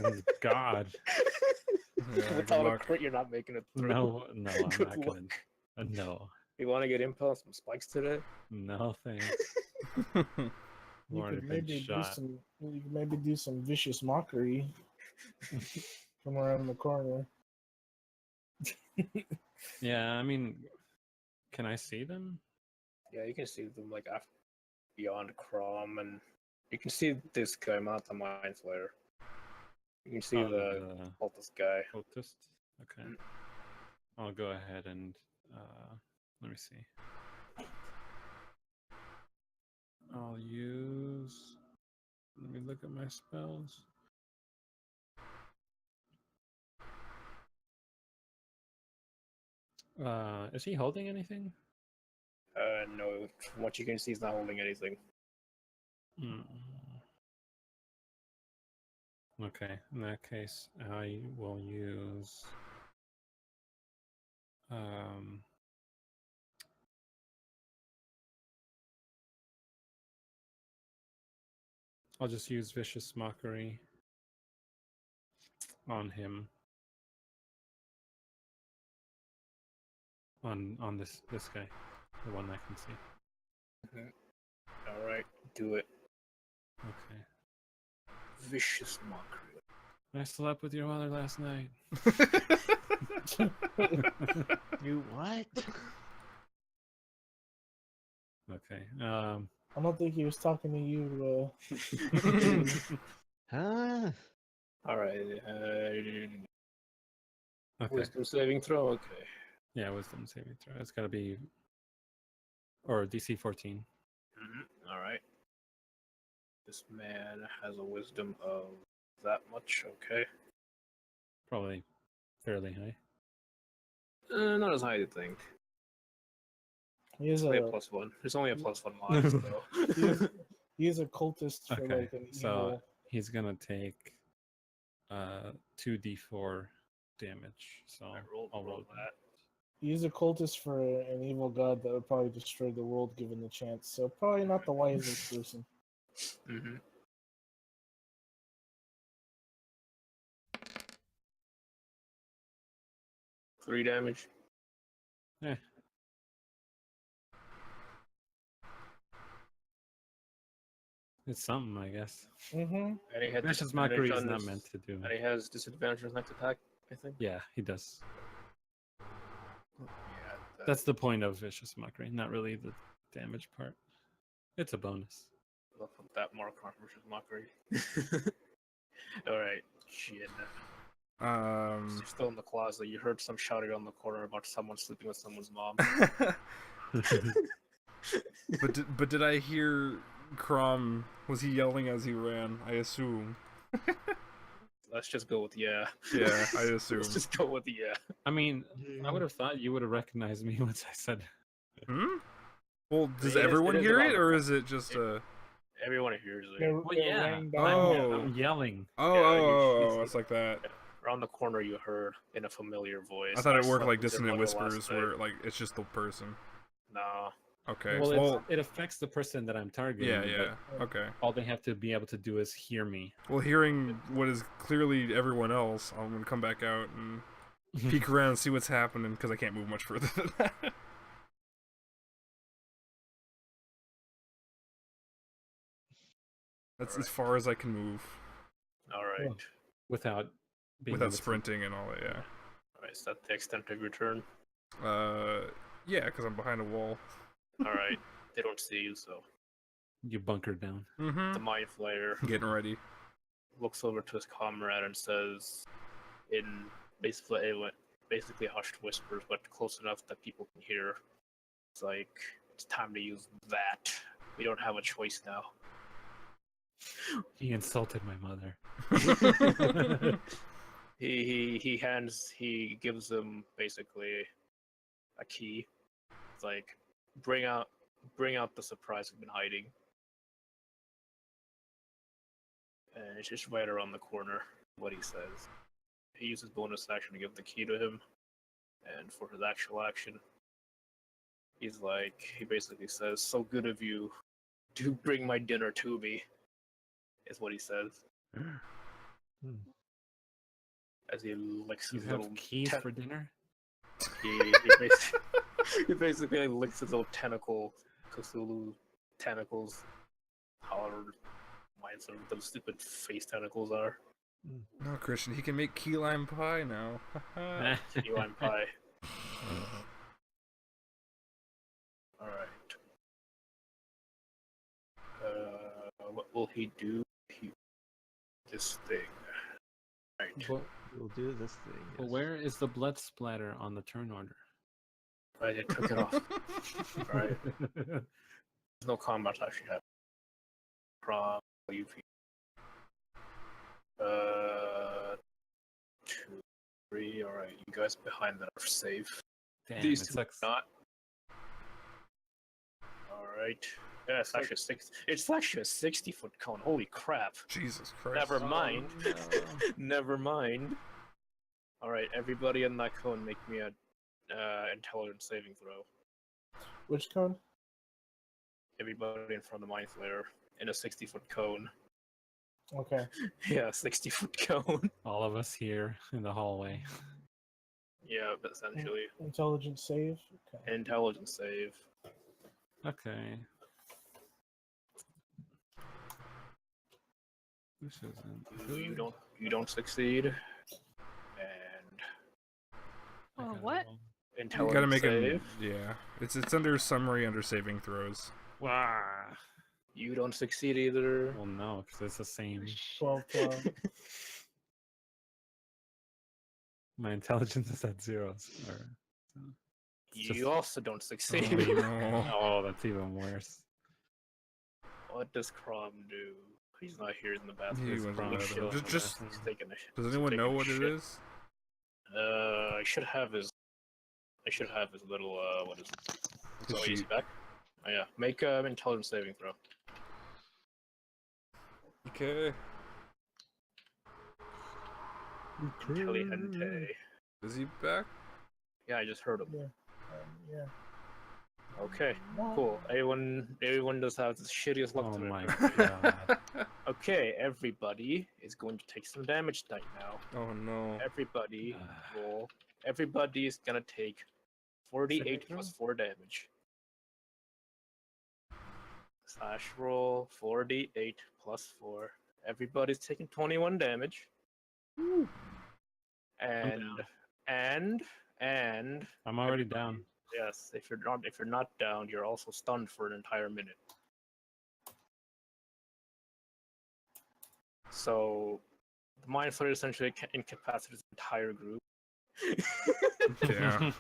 Oh God! Yeah, good without a luck. crit, you're not making it through. No, I'm Good not luck. gonna. No, You want to get impel on some spikes today? no thanks. You I've already could been maybe shot. do some vicious mockery from around the corner. Yeah, I mean, can I see them? Yeah, you can see them like after beyond Crom, and you can see this guy, not the Mind Flayer. You can see Oh, the cultist guy. cultist. Okay, Mm. I'll go ahead and let me see. I'll use. Let me look at my spells. Is he holding anything? No, from what you can see, he's not holding anything. Okay, in that case, I will use. I'll just use vicious mockery on him. On this guy, the one I can see. All right, do it. Okay. Vicious mockery. I slept with your mother last night. You what? Okay. I don't think he was talking to you. Huh? All right. Okay. Wisdom saving throw. Okay. Yeah, wisdom saving throw. It's gotta be, or DC 14. All right. This man has a wisdom of that much. Okay. Probably fairly high. Not as high as you think. He is Only a a +1. There's only a +1 mod, so. he is a cultist for Okay, like an so evil. he's gonna take 2d4 damage. So I'll roll that. He is a cultist for an evil god that would probably destroy the world given the chance. So probably not the wisest person. Mm-hmm. Three damage. Eh. It's something, I guess. Mm-hmm. And he had Vicious disadvantage mockery is on not this- meant to do. And he has disadvantage on next attack, I think. Yeah, he does. Yeah. That's the point of vicious mockery, not really the damage part. It's a bonus. I'll put that mark on vicious mockery. All right. Shit. You're still in the closet. You heard some shouting on the corner about someone sleeping with someone's mom. But did I hear Crom? Was he yelling as he ran? I assume. Let's just go with yeah. Yeah, I assume. Let's just go with yeah. I mean, I would have thought you would have recognized me once I said. Hmm? Well, does It is- everyone it is hear around it, the or corner. is it just a? Everyone hears it. They're, Well, they're yeah. laying down. Oh. I'm yelling. Oh, it's like that. Around the corner, you heard in a familiar voice. I thought it worked slept like with your dissonant mother last whispers, night." where like it's just the person. No. Okay. Well, Well, it affects the person that I'm targeting. yeah, but yeah. Okay. all they have to be able to do is hear me. Well, hearing what is clearly everyone else, I'm gonna come back out and peek around and see what's happening because I can't move much further than that. That's as far as I can move All right. Oh. Without being without able to- sprinting and all that. Yeah. All right. Is that the extent of your turn? Yeah, because I'm behind a wall. All right. They don't see you, so You bunker down. the Mm-hmm. mind flayer Getting ready. looks over to his comrade and says, in basically hushed whispers, but close enough that people can hear, it's like, it's time to use that. We don't have a choice now. He insulted my mother. He gives them basically a key. It's like, bring out the surprise we've been hiding. And it's just right around the corner, what he says. He uses bonus action to give the key to him. And for his actual action, he basically says, "So good of you to bring my dinner to me," is what he says. As he licks You his have little keys ten- for dinner? he basically licks his little tentacle, Cthulhu tentacles, however those stupid face tentacles are. No, Christian, he can make key lime pie now. Key lime pie. Alright. What will he do? This thing. Right. Well, We'll do this thing. well, yes. where is the blood splatter on the turn order? Right, I took it off. Alright. There's no combat actually happening. From UV. 2, 3. Alright, you guys behind that are safe. Damn, These it two sucks. not. Alright. Yeah, it's actually it's actually a 60-foot cone. Holy crap. Jesus Christ. Never mind. Oh, no. Never mind. Alright, everybody in that cone make me a intelligence saving throw. Which cone? Everybody in front of the mind flayer in a 60-foot cone. Okay. Yeah, 60-foot cone. All of us here in the hallway. Yeah, but essentially. Intelligence save. Okay. Intelligence save. Okay. This isn't. You don't succeed. And I Oh, gotta what? roll. You intelligence gotta make save. Yeah, it's under summary under saving throws. Wow. You don't succeed either. Well, no, because it's the same. 12. My intelligence is at 0. Or, so it's You just- also don't Oh, succeed. no. Oh, that's even worse. What does Crom do? He's not here in the bathroom. He He's went to the probably bathroom. chilling. Just- He's taking a sh- Does he's anyone know taking a what it shit. is? I should have his. I should have his little. What is it? His Oh, he's sheet. back. Oh yeah, make an intelligence saving throw. Okay. Intelligente. Is he back? Yeah, I just heard him. Yeah. Okay, cool. Everyone does have the shittiest luck Oh to it. my god. Okay, everybody is going to take some damage tonight now. Oh no. Everybody roll. Everybody is gonna take 48 plus 4 damage. Slash roll 48 plus 4. Everybody's taking 21 damage. And I'm already down. yes, if you're not down, you're also stunned for an entire minute. So the Mind Flayer essentially incapacitates the entire group. Yeah.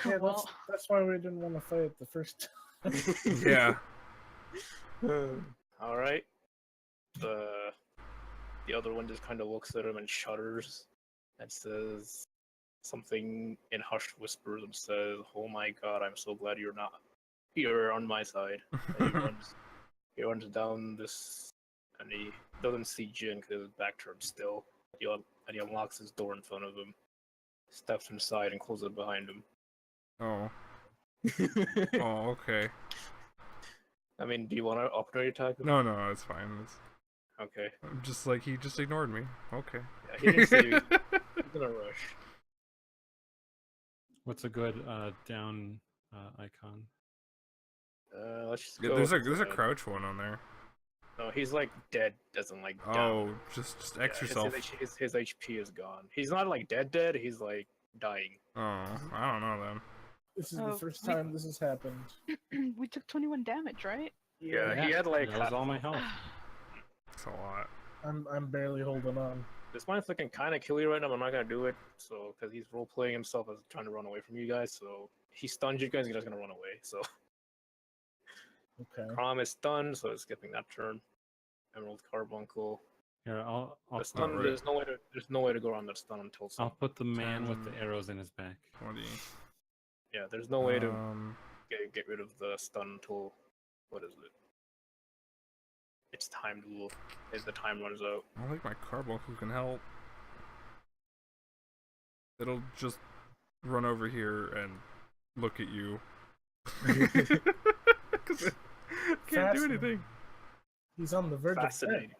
Yeah, Well, that's why we didn't want to fight it the first time. Yeah. All right. The other one just kind of looks at him and shudders and says something in hushed whispers and says, "Oh my God, I'm so glad you're on my side." And he runs down this, and he doesn't see Jin because his back turned still. And he unlocks his door in front of him, steps inside, and closes it behind him. Oh. Oh, okay. I mean, do you want to opportunity attack him? No, it's fine. Okay. I'm just like, he just ignored me. Okay. Yeah, he didn't say he was gonna rush. What's a good down icon? Let's just Yeah, go. there's with, a crouch one on there. No, he's like dead. Doesn't like down. Oh, just X Yeah, yourself. His HP is gone. He's not like dead. He's like dying. Oh, I don't know then. This is Oh, the first time this has happened. we took 21 damage, right? Yeah, he had like that was all my health. It's a lot. I'm barely holding on. This Mind Flayer can kind of kill you right now. But I'm not gonna do it. So because he's role playing himself as trying to run away from you guys. So he stuns you guys. He's just gonna run away. So Okay. Crom is stunned. So it's skipping that turn. Emerald Carbuncle. Here, I'll The stun. right. There's no way to go around that stun until. I'll put the man with the 10. arrows in his back. 20. Yeah, there's no way to Um, get rid of the stun until what is it? It's time to look as the time runs out. I don't think my carbuncle can help. It'll just run over here and look at you. 'Cause it can't do Fascinating. anything. He's on the verge of death. Fascinating.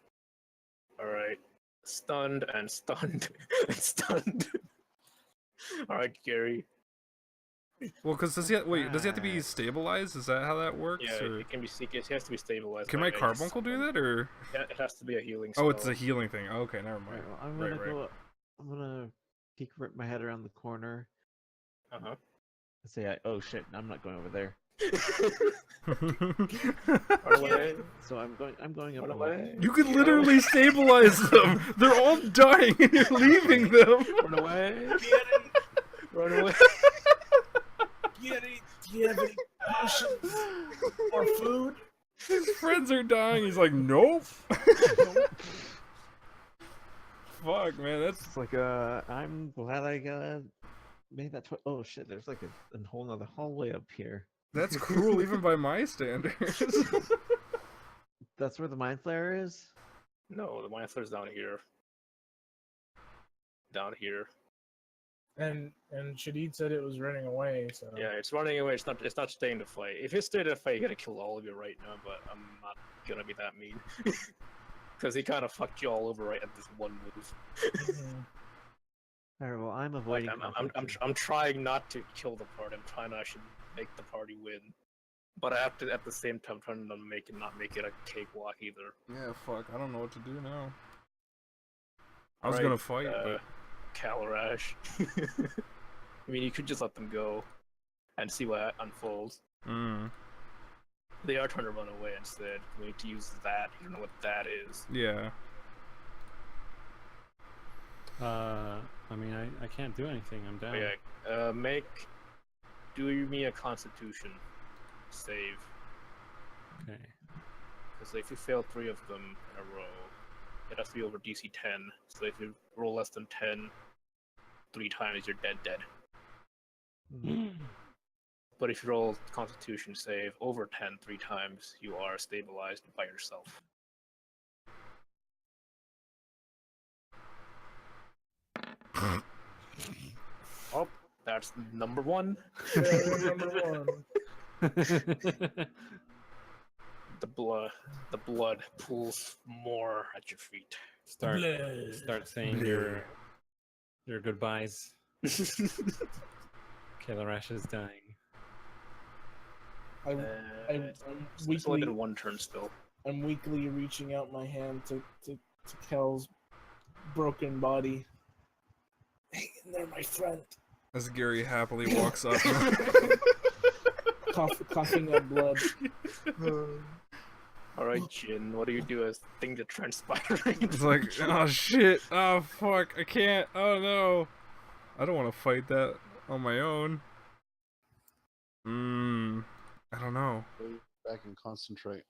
All right, stunned and stunned and stunned. All right, Gary. Well, because does he have to be stabilized? Is that how that works? Yeah, or... it can be. It has to be stabilized. Can by my a carbuncle do spell. that, or? Yeah, it has to be a healing. Oh, it's spell. a healing thing. Okay, never mind. Alright, well, I'm Right, gonna right. go. I'm gonna peek my head around the corner Uh-huh. and say, "Oh shit! I'm not going over there." Run away. So I'm going up. Run a little away. bit. You could literally stabilize them. They're all dying, and you're leaving them. Run away. Run away. Do you have any potions or food? His friends are dying. He's like, nope. Fuck, man, that's It's like I'm glad I made that. Oh shit! There's like a whole nother hallway up here. cruel even by my standards. That's where the mind flare is. No, the Mind Flayer's down here. Down here. And Shadid said it was running away. So Yeah, it's running away. It's not staying to fight. If it stayed to fight, he's gonna kill all of you right now. But I'm not gonna be that mean, because he kind of fucked you all over right at this one move. Mhm. Alright, well I'm Like, avoiding. I'm trying not to kill the party. I'm trying to actually make the party win. But I have to, at the same time, trying to not make it a cakewalk either. Yeah, fuck. I don't know what to do now. I was gonna fight, but Calarash. I mean, you could just let them go and see what unfolds. They are trying to run away instead. We need to use that. You don't know what that is. yeah. I mean, I can't do anything. I'm down. But yeah, do me a Constitution save. Okay. Because if you fail 3 of them in a row, it has to be over DC 10. So if you roll less than 10 3 times, you're dead. But if you roll Constitution save over 10 3 times, you are stabilized by yourself. Oh, that's number 1. Number 1. The blood pools more at your feet. Start saying your goodbyes. Kalarash is dying. I'm It's only weakly, been 1 turn still. I'm weakly reaching out my hand to Kel's broken body. Hang in there, my friend. As Gary happily walks up. Coughing up blood. Alright, Jin, what do you do as things are transpiring? It's like, oh shit, oh fuck, I can't, oh no. I don't want to fight that on my own. I don't know. Back and concentrate.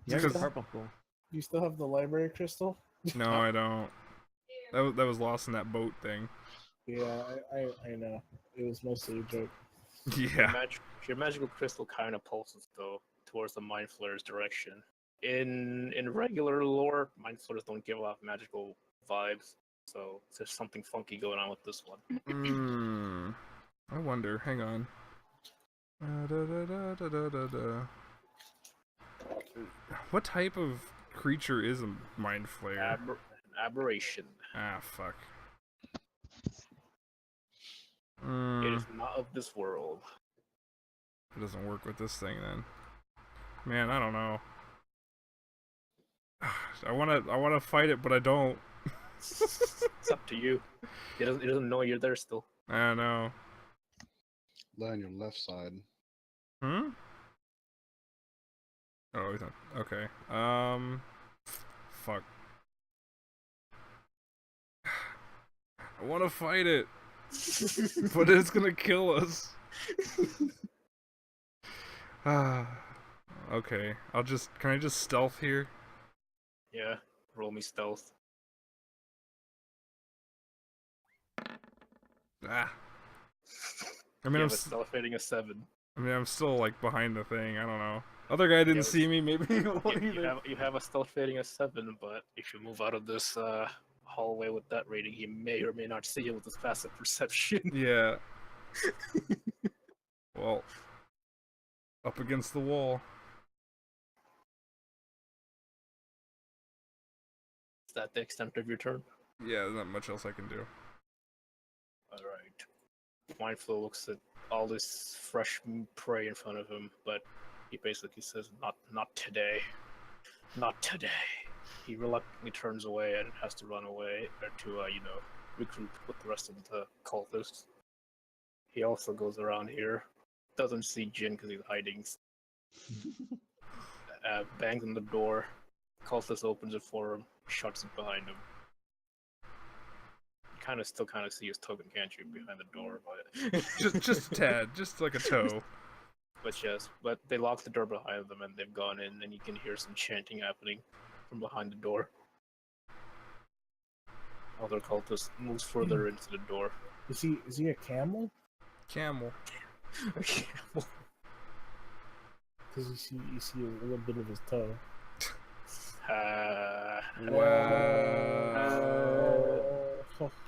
Yeah, Because- carbuncle. You still have the library crystal? No, I don't. That was lost in that boat thing. Yeah, I know. It was mostly a joke. Yeah. Your magical crystal kind of pulses though towards the mind flare's direction. In regular lore, mind flares don't give off magical vibes, so there's something funky going on with this one. I wonder. Hang on. What type of creature is a mind flare? Aberration. Ah, fuck. It is not of this world. It doesn't work with this thing then. Man, I don't know. I wanna fight it, but I don't. It's up to you. It doesn't know you're there still. I don't know. Lie on your left side. Oh, he's not. Okay. Fuck. I want to fight it, but it's gonna kill us. Okay. Can I just stealth here? Yeah, roll me stealth. I mean, You I'm have a stealth rating of 7. I'm still like behind the thing. I don't know. Other guy didn't Yeah, see me. Maybe he won't either. You have a stealth rating of 7, but if you move out of this hallway with that rating, he may or may not see you with his passive perception. Yeah. Well, up against the wall. Is that the extent of your turn? Yeah, there's not much else I can do. Alright. Mindflow looks at all this fresh prey in front of him, but he basically says, not today. Not today. He reluctantly turns away and has to run away or to, regroup with the rest of the cultists. He also goes around here. Doesn't see Jin because he's hiding. Bangs on the door. Cultist opens it for him. Shuts it behind him. You still see his token, can't you, behind the door? But just a tad, just like a toe. But yes, but they lock the door behind them and they've gone in, and you can hear some chanting happening from behind the door. Other cultist moves further into the door. Is he a camel? Camel. A camel. Because you see a little bit of his toe.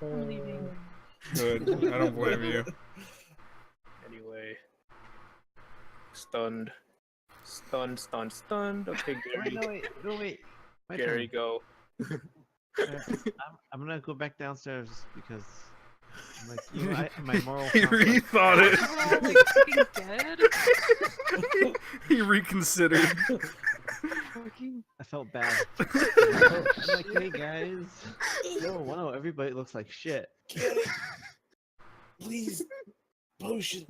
I'm leaving. Good. I don't blame you. Anyway. Stunned. Okay, Gary. No, wait. My Gary, turn. go. I'm gonna go back downstairs because I'm like, you know, my moral He compass. rethought it. Oh, like fucking dead. He reconsidered. Fucking I felt bad. I'm like, hey guys. No, wow, everybody looks like shit. Please, potion.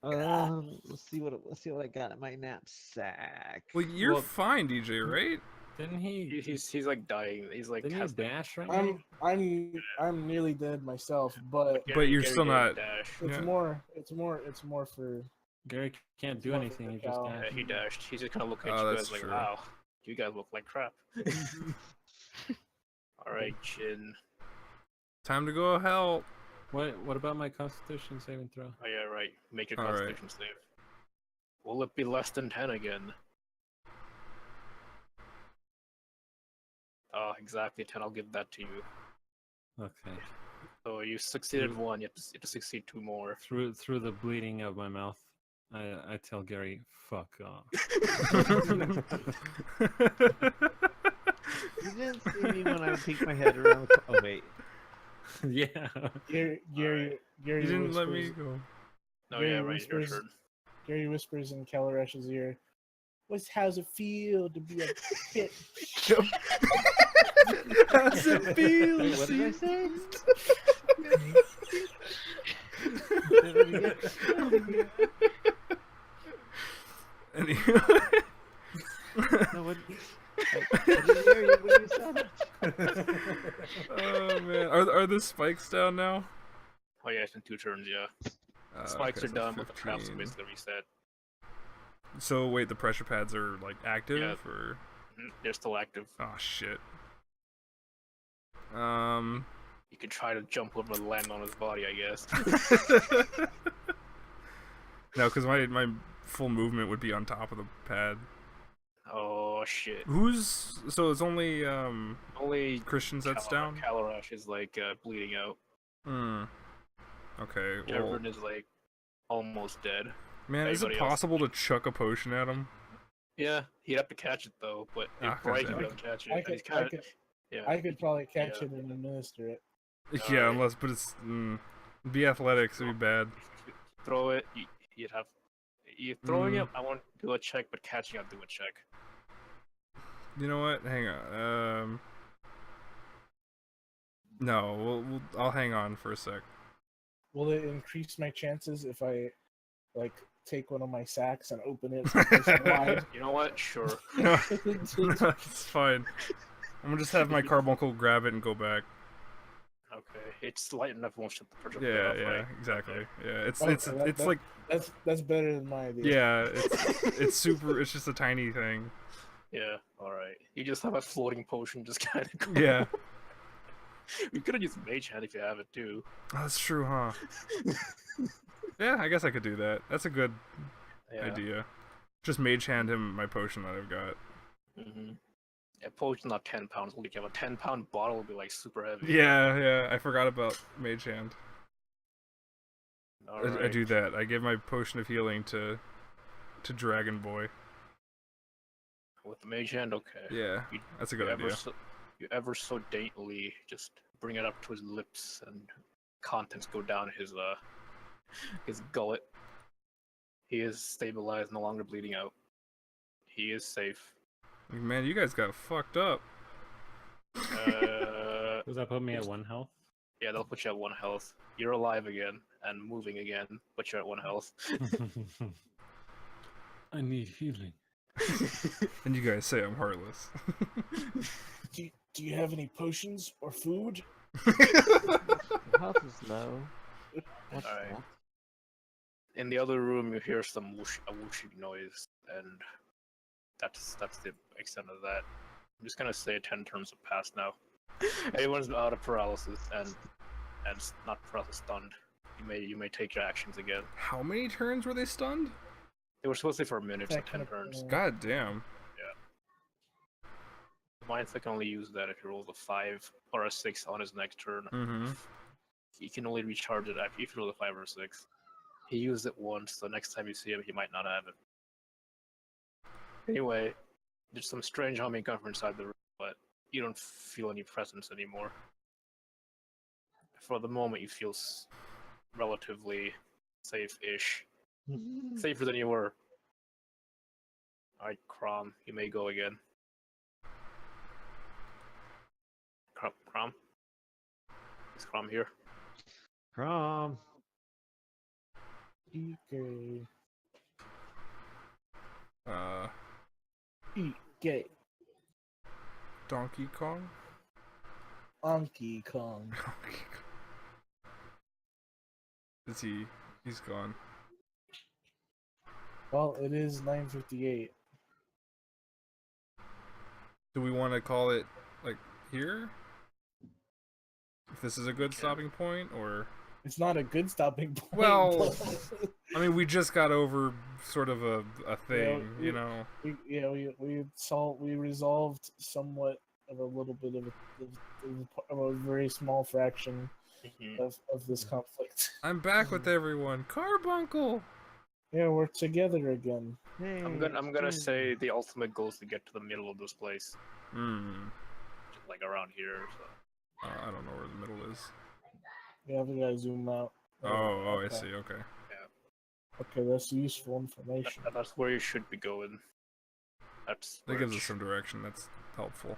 Let's see what I got in my knapsack. Well, you're Well- fine, DJ, right? Didn't he? He's like dying. He's like Didn't he has dash right now? I'm nearly dead myself, but But you're still not- Dash. it's Yeah. more for Gary can't do More anything. He for just the Yeah, dashed. he dashed. He's just kind of looking at Oh, you that's guys like, true. wow, you guys look like crap. All right, Jin. Time to go help. What about my Constitution saving throw? Oh yeah, right. Make your All right. Constitution save. Will it be less than 10 again? Exactly 10. I'll give that to you. Okay. So you succeeded one. You have to succeed 2 more. Through the bleeding of my mouth, I tell Gary, fuck off. You didn't see me when I peeked my head around the oh wait. Yeah. Gary. You didn't let me whispers- go. Oh Gary yeah, right. Your whispers- turn. Gary whispers in Calarash's ear, how's it feel to be a pit? How's it feel? Wait, what did I say? Anyway. No, what? I didn't hear you when you said it. Oh man, are the spikes down now? Oh yeah, it's in 2 turns. Yeah. Spikes Okay, are so done, but the traps are 15. basically reset. So wait, the pressure pads are like active, Yeah. or They're still active. oh shit. You can try to jump over and land on his body, I guess. No, because my full movement would be on top of the pad. Oh shit. So it's only Only Christians that's down. Calarash is like bleeding out. Hmm. Okay. Well, Everyone is like almost dead. man, is it everybody else- possible to chuck a potion at him? Yeah, he'd have to catch it though, but Ah, if Bright goddamn. can catch it, I and he's could, kind of yeah. I could probably catch Yeah. it and administer it. Yeah, Alright. but it's be athletics. It'd be bad. Throw it. You'd have. You throwing Mm. it. I want to do a check, but catching, I'll do a check. You know what? Hang on. No, I'll hang on for a sec. Will it increase my chances if I, like, take one of my sacks and open it nice and wide? You know what? Sure. No, no, it's fine. I'm gonna just have my carbuncle grab it and go back. Okay, it's light enough. It won't shut the projectile Yeah, off, yeah, right? exactly. Okay. Yeah, it's Okay, it's that- it's that- like That's better than my idea. yeah, it's super. It's just a tiny thing. Yeah. All right. You just have a floating potion, just kind of. Yeah, You could have used Mage Hand if you have it too. oh, that's true, huh? Yeah, I guess I could do that. That's a good Yeah. idea. Just mage hand him my potion that I've got. Mm-hmm. Yeah, potion's not 10 pounds. If you have a 10-pound bottle, it'll be like super heavy. Yeah, I forgot about mage hand. All I right. do that. I give my potion of healing to Dragon Boy. With the Mage Hand, okay. Yeah, You- that's a you good ever idea. you ever so daintily just bring it up to his lips and contents go down his gullet. He is stabilized, no longer bleeding out. He is safe. Man, you guys got fucked up. Does that put me at 1 health? Yeah, they'll put you at 1 health. You're alive again and moving again, but you're at 1 health. I need healing. And you guys say I'm heartless. Do you have any potions or food? Health is low. What's Alright. that? In the other room, you hear some a whooshing noise, and that's the extent of that. I'm just gonna say 10 turns have passed now. Everyone's out of paralysis and not paralysis, stunned. You may take your actions again. How many turns were they stunned? They were supposed to be for a minute, so That 10 kind of- turns. God damn. Mindset can only use that if he rolls a 5 or a 6 on his next turn. Mm-hmm. He can only recharge it if he rolls a 5 or a 6. He used it once, so next time you see him, he might not have it. Anyway, there's some strange humming coming from inside the room, but you don't feel any presence anymore. for the moment, you feel relatively safe-ish. Safer than you were. Alright, Crom, you may go again. Crom? Is Crom here? Crom. EK. Uh, EK. Donkey Kong? Donkey Kong. Is he? He's gone. Well, it is 9:58. Do we want to call it, like, here? If this is a good stopping point, or... It's not a good stopping point. Well, but- I mean, we just got over sort of a thing, you know? we resolved somewhat of a little bit of a very small fraction of this conflict. I'm back with everyone. Carbuncle! Yeah, we're together again. Hey, I'm gonna say the ultimate goal is to get to the middle of this place. Like around here, so. I don't know where the middle is. Yeah, we gotta zoom out. Oh, I see, okay. Okay, that's useful information. That's where you should be going. That's That where gives it us some direction, that's helpful.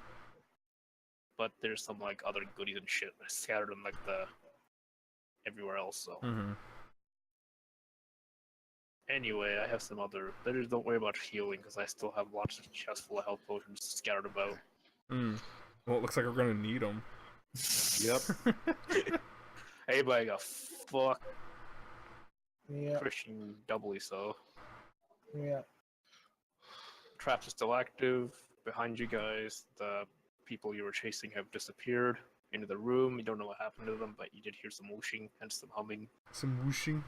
But there's some like other goodies and shit scattered in like the everywhere else. So anyway, I have some other. Don't worry about healing because I still have lots of chests full of health potions scattered about. Well, it looks like we're gonna need them. Yep. Everybody got fucked. Yeah, Christian doubly so. yeah. Traps are still active. Behind you guys, the people you were chasing have disappeared into the room. You don't know what happened to them, but you did hear some whooshing and some humming. Some whooshing.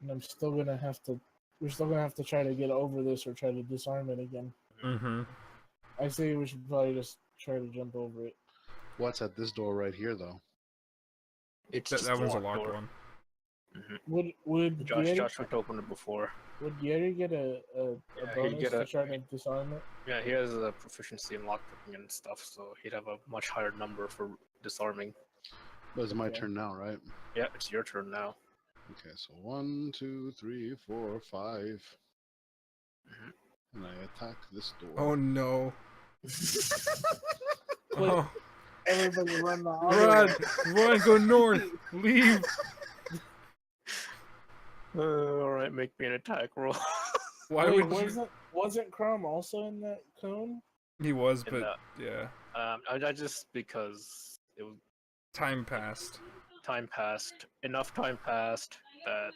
And we're still gonna have to try to get over this or try to disarm it again. I say we should probably just try to jump over it. What's at this door right here, though? It's That one's a locked one. Would Josh tried to open it before. Would Yeri get a he'd bonus get to a- try to disarm it? Yeah, he has a proficiency in lockpicking and stuff, so he'd have a much higher number for disarming. But it's my Okay. turn now, right? Yeah, it's your turn now. Okay, so 1, 2, 3, 4, 5. And I attack this door. Oh no. Wait. Oh, Everybody run the run, go north, leave. Alright, make me an attack roll. Why Wait, would you? wasn't Crom also in that cone? He was, In but the- yeah, I just because it was time passed. enough time passed that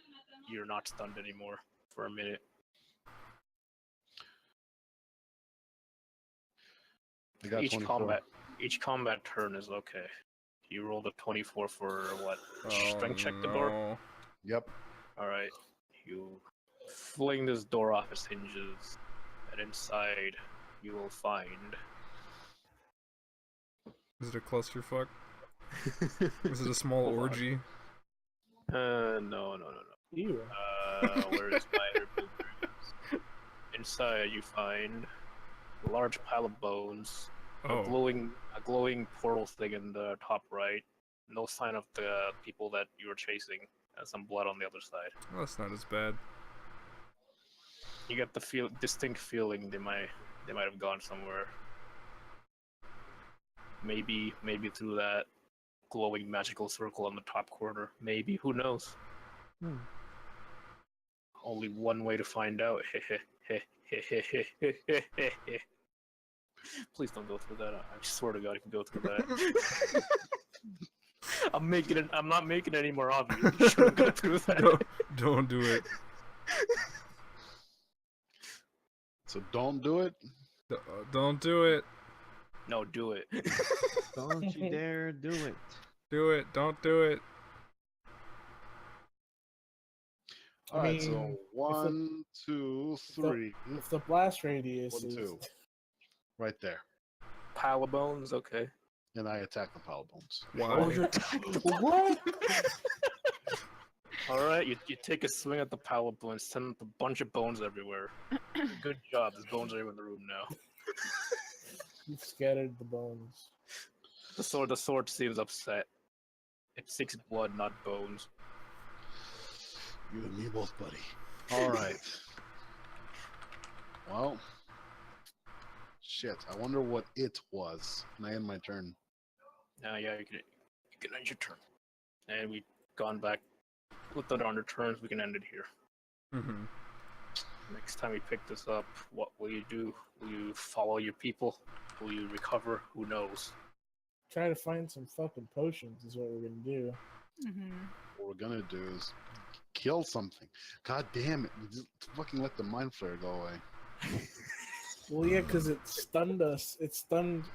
you're not stunned anymore for a minute. I got 24. Each combat turn is okay. You rolled a 24 for what? Oh, Strength check the door? no. Yep. Alright. You fling this door off its hinges, and inside you will find. Is it a clusterfuck? Is it a small Hold on. orgy? No. Ew. Where is my blueprints? Inside you find a large pile of bones, a Oh, glowing portal thing in the top right. No sign of the people that you were chasing, and some blood on the other side. well, that's not as bad. You get the distinct feeling they might have gone somewhere. Maybe through that glowing magical circle on the top corner. Maybe, who knows? Only one way to find out. Please don't go through that. I swear to God, you can go through that. I'm not making it any more obvious. You shouldn't go through that. Don't do it. So don't do it. Don't do it. No, do it. Don't you dare do it. Do it. Don't do it. I Alright, so mean, 1, 2, 3. if the blast radius 1, is 2. Right there. Pile of bones, okay. And I attack the pile bones. Why? you're what? Alright, you take a swing at the pile of bones, send up a bunch of bones everywhere. Good job, there's bones everywhere in the room now. you've scattered the bones. The sword seems upset. It's 6 blood, not bones. You and me both, buddy. All right. Well, shit. I wonder what it was. And I end my turn. Yeah, you can end your turn. And we've gone back with the under turns. We can end it here. Mm-hmm. Next time we pick this up, what will you do? Will you follow your people? Will you recover? Who knows? Try to find some fucking potions is what we're gonna do. Mm-hmm. What we're gonna do is kill something. God damn it! We just fucking let the mind flare go away. Well, yeah, because it stunned us. It stunned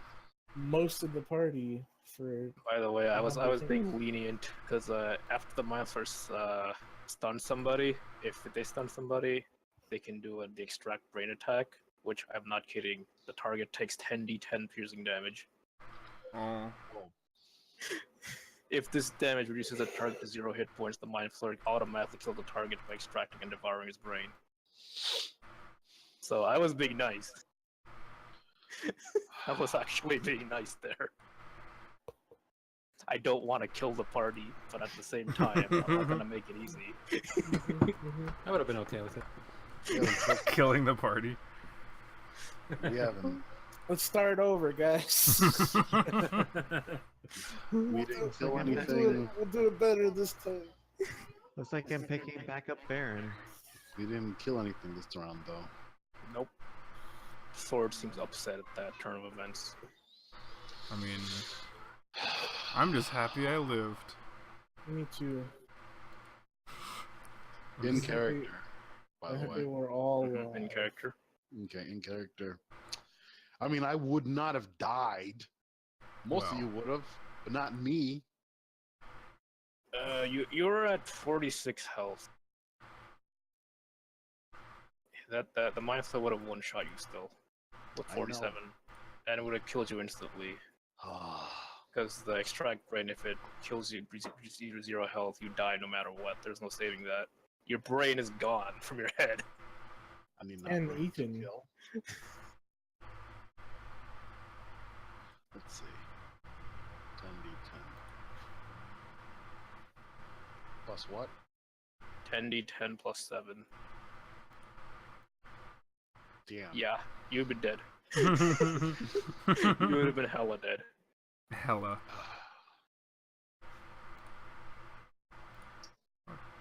most of the party for. By the way, I was being lenient because after the monsters stun somebody, if they stun somebody, they can do the extract brain attack, which I'm not kidding. The target takes 10d10 piercing damage. Oh. If this damage reduces the target to 0 hit points, the mind flare automatically kills the target by extracting and devouring his brain. So I was being nice. I was actually being nice there. I don't want to kill the party, but at the same time, I'm not gonna make it easy. I would have been okay with it. Killing the party. We haven't. Let's start over, guys. We didn't kill We'll anything. do it better this time. Looks like I'm picking back up Baron. We didn't kill anything this round, though. Nope. Sword seems upset at that turn of events. I mean, I'm just happy I lived. Me too. In character, by I the hope way. they were all In character. Okay, in character. I mean, I would not have died. Most of Well. you would have, but not me. You're at 46 health. The mind flare would have one shot you still with I know. 47, and it would have killed you instantly. Because the extract brain, if it kills you, reduces you to 0 health, you die no matter what. There's no saving that. Your brain is gone from your head. I mean, And not really to Ethan. kill. Let's see. 10d10. Plus what? 10d10 plus 7. Damn. Yeah, you'd been dead. You would have been hella dead. Hella.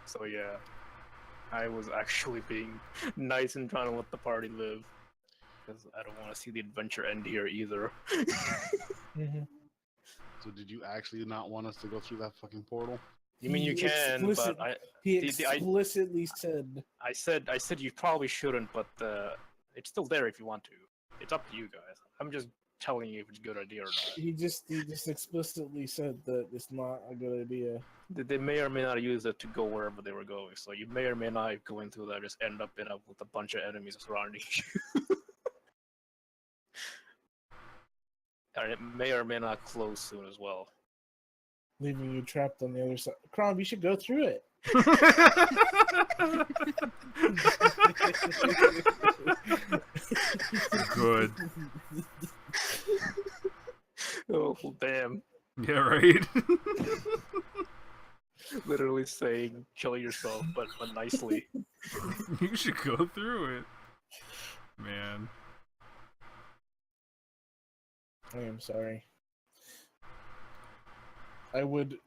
So yeah, I was actually being nice and trying to let the party live. Because I don't want to see the adventure end here either. So did you actually not want us to go through that fucking portal? You mean you can, but He explicitly said. I said you probably shouldn't, but it's still there if you want to. It's up to you guys. I'm just telling you if it's a good idea or not. He just explicitly said that it's not a good idea. They may or may not use it to go wherever they were going, so you may or may not go into that, just end up with a bunch of enemies surrounding you. And it may or may not close soon as well. Leaving you trapped on the other side. Crom, you should go through it. Good. Oh, well, damn. Yeah, right? Literally saying kill yourself, but nicely. You should go through it. Man. I am sorry. I would.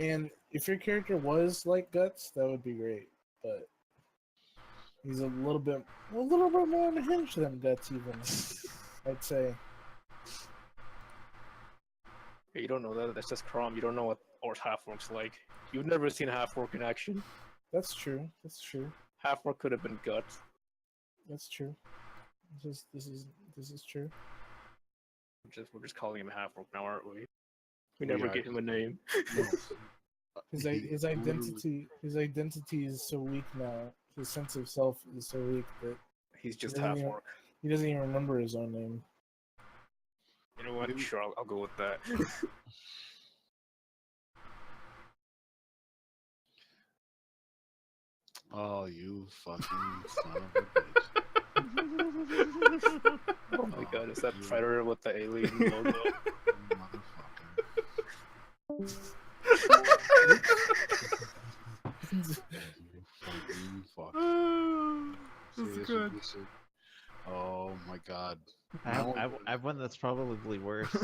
And if your character was like Guts, that would be great. But he's a little bit more unhinged than Guts, even. I'd say. Hey, you don't know that. That's just Crom. You don't know what half-orc's like. You've never seen half-orc in action. That's true. That's true. Half-orc could have been Guts. That's true. This is true. We're just calling him half-orc now, aren't we? We never give him a name. His identity is so weak now. His sense of self is so weak that He's just He doesn't even- half-orc. he doesn't even remember his own name. You know what? Sure, I'll go with that. Oh, you fucking son of a bitch. Oh my god, is that Predator with the alien logo? You motherfucker. You fucking fuck. That's Serious good. abusive. Oh my god. I have one that's probably worse.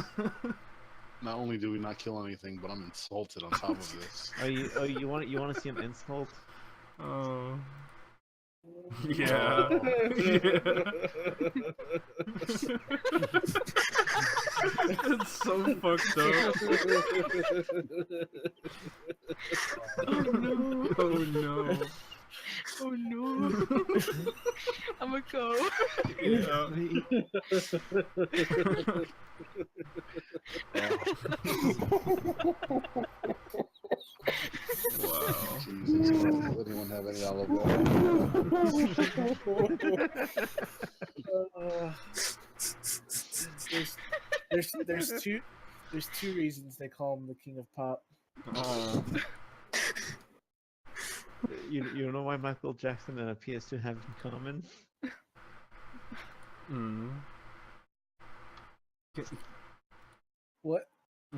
Not only do we not kill anything, but I'm insulted on top of this. You want to see an insult? Oh. Yeah. Yeah. It's so fucked up. Oh no. Oh no. Oh no. I'm gonna go. Yeah. Wow. Jesus Christ, does anyone have any olive oil? There's two reasons they call him the king of pop. Oh. You know why Michael Jackson and a PS2 have in common? Mm. What?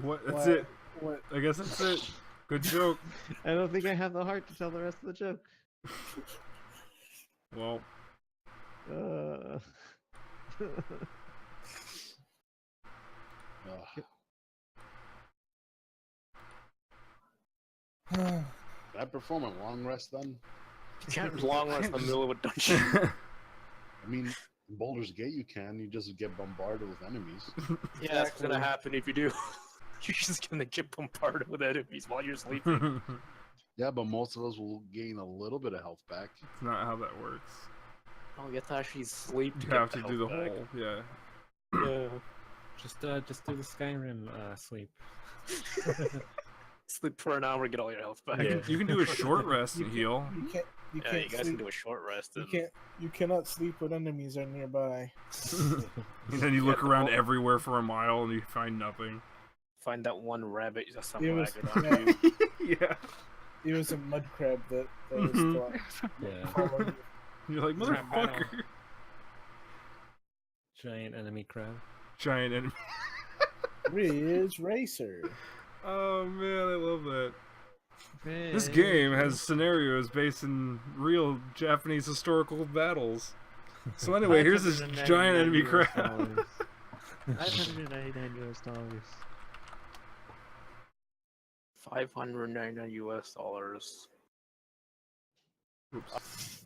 What? That's Why- it. What? I guess that's it. Good joke. I don't think I have the heart to tell the rest of the joke. Well, Did I perform a long rest then? You can't long rest in the middle of a dungeon. I mean, in Baldur's Gate you can. You just get bombarded with enemies. Yeah, that's what's gonna happen if you do. You're just gonna get bombarded with enemies while you're sleeping. Yeah, but most of us will gain a little bit of health back. it's not how that works. Oh, you have to actually sleep to You get have to do the health back. whole, yeah. Yeah. Just do the Skyrim sleep. Sleep for an hour, get all your health back. You can do a short rest and heal. You can't. You Yeah, can't you guys can sleep. do a short rest. You And can't. You cannot sleep when enemies are nearby. And then you look the around whole- everywhere for a mile and you find nothing. find that one rabbit just some It was- wagon on you. Yeah. It was a mud crab that was Mhm. Yeah. following you. You're like, motherfucker. Giant enemy crab. Giant enemy. Ridge Racer. Oh man, I love that. This Hey. game has scenarios based in real Japanese historical battles. So anyway, here's this giant enemy crab. $599. 599 US dollars. Oops.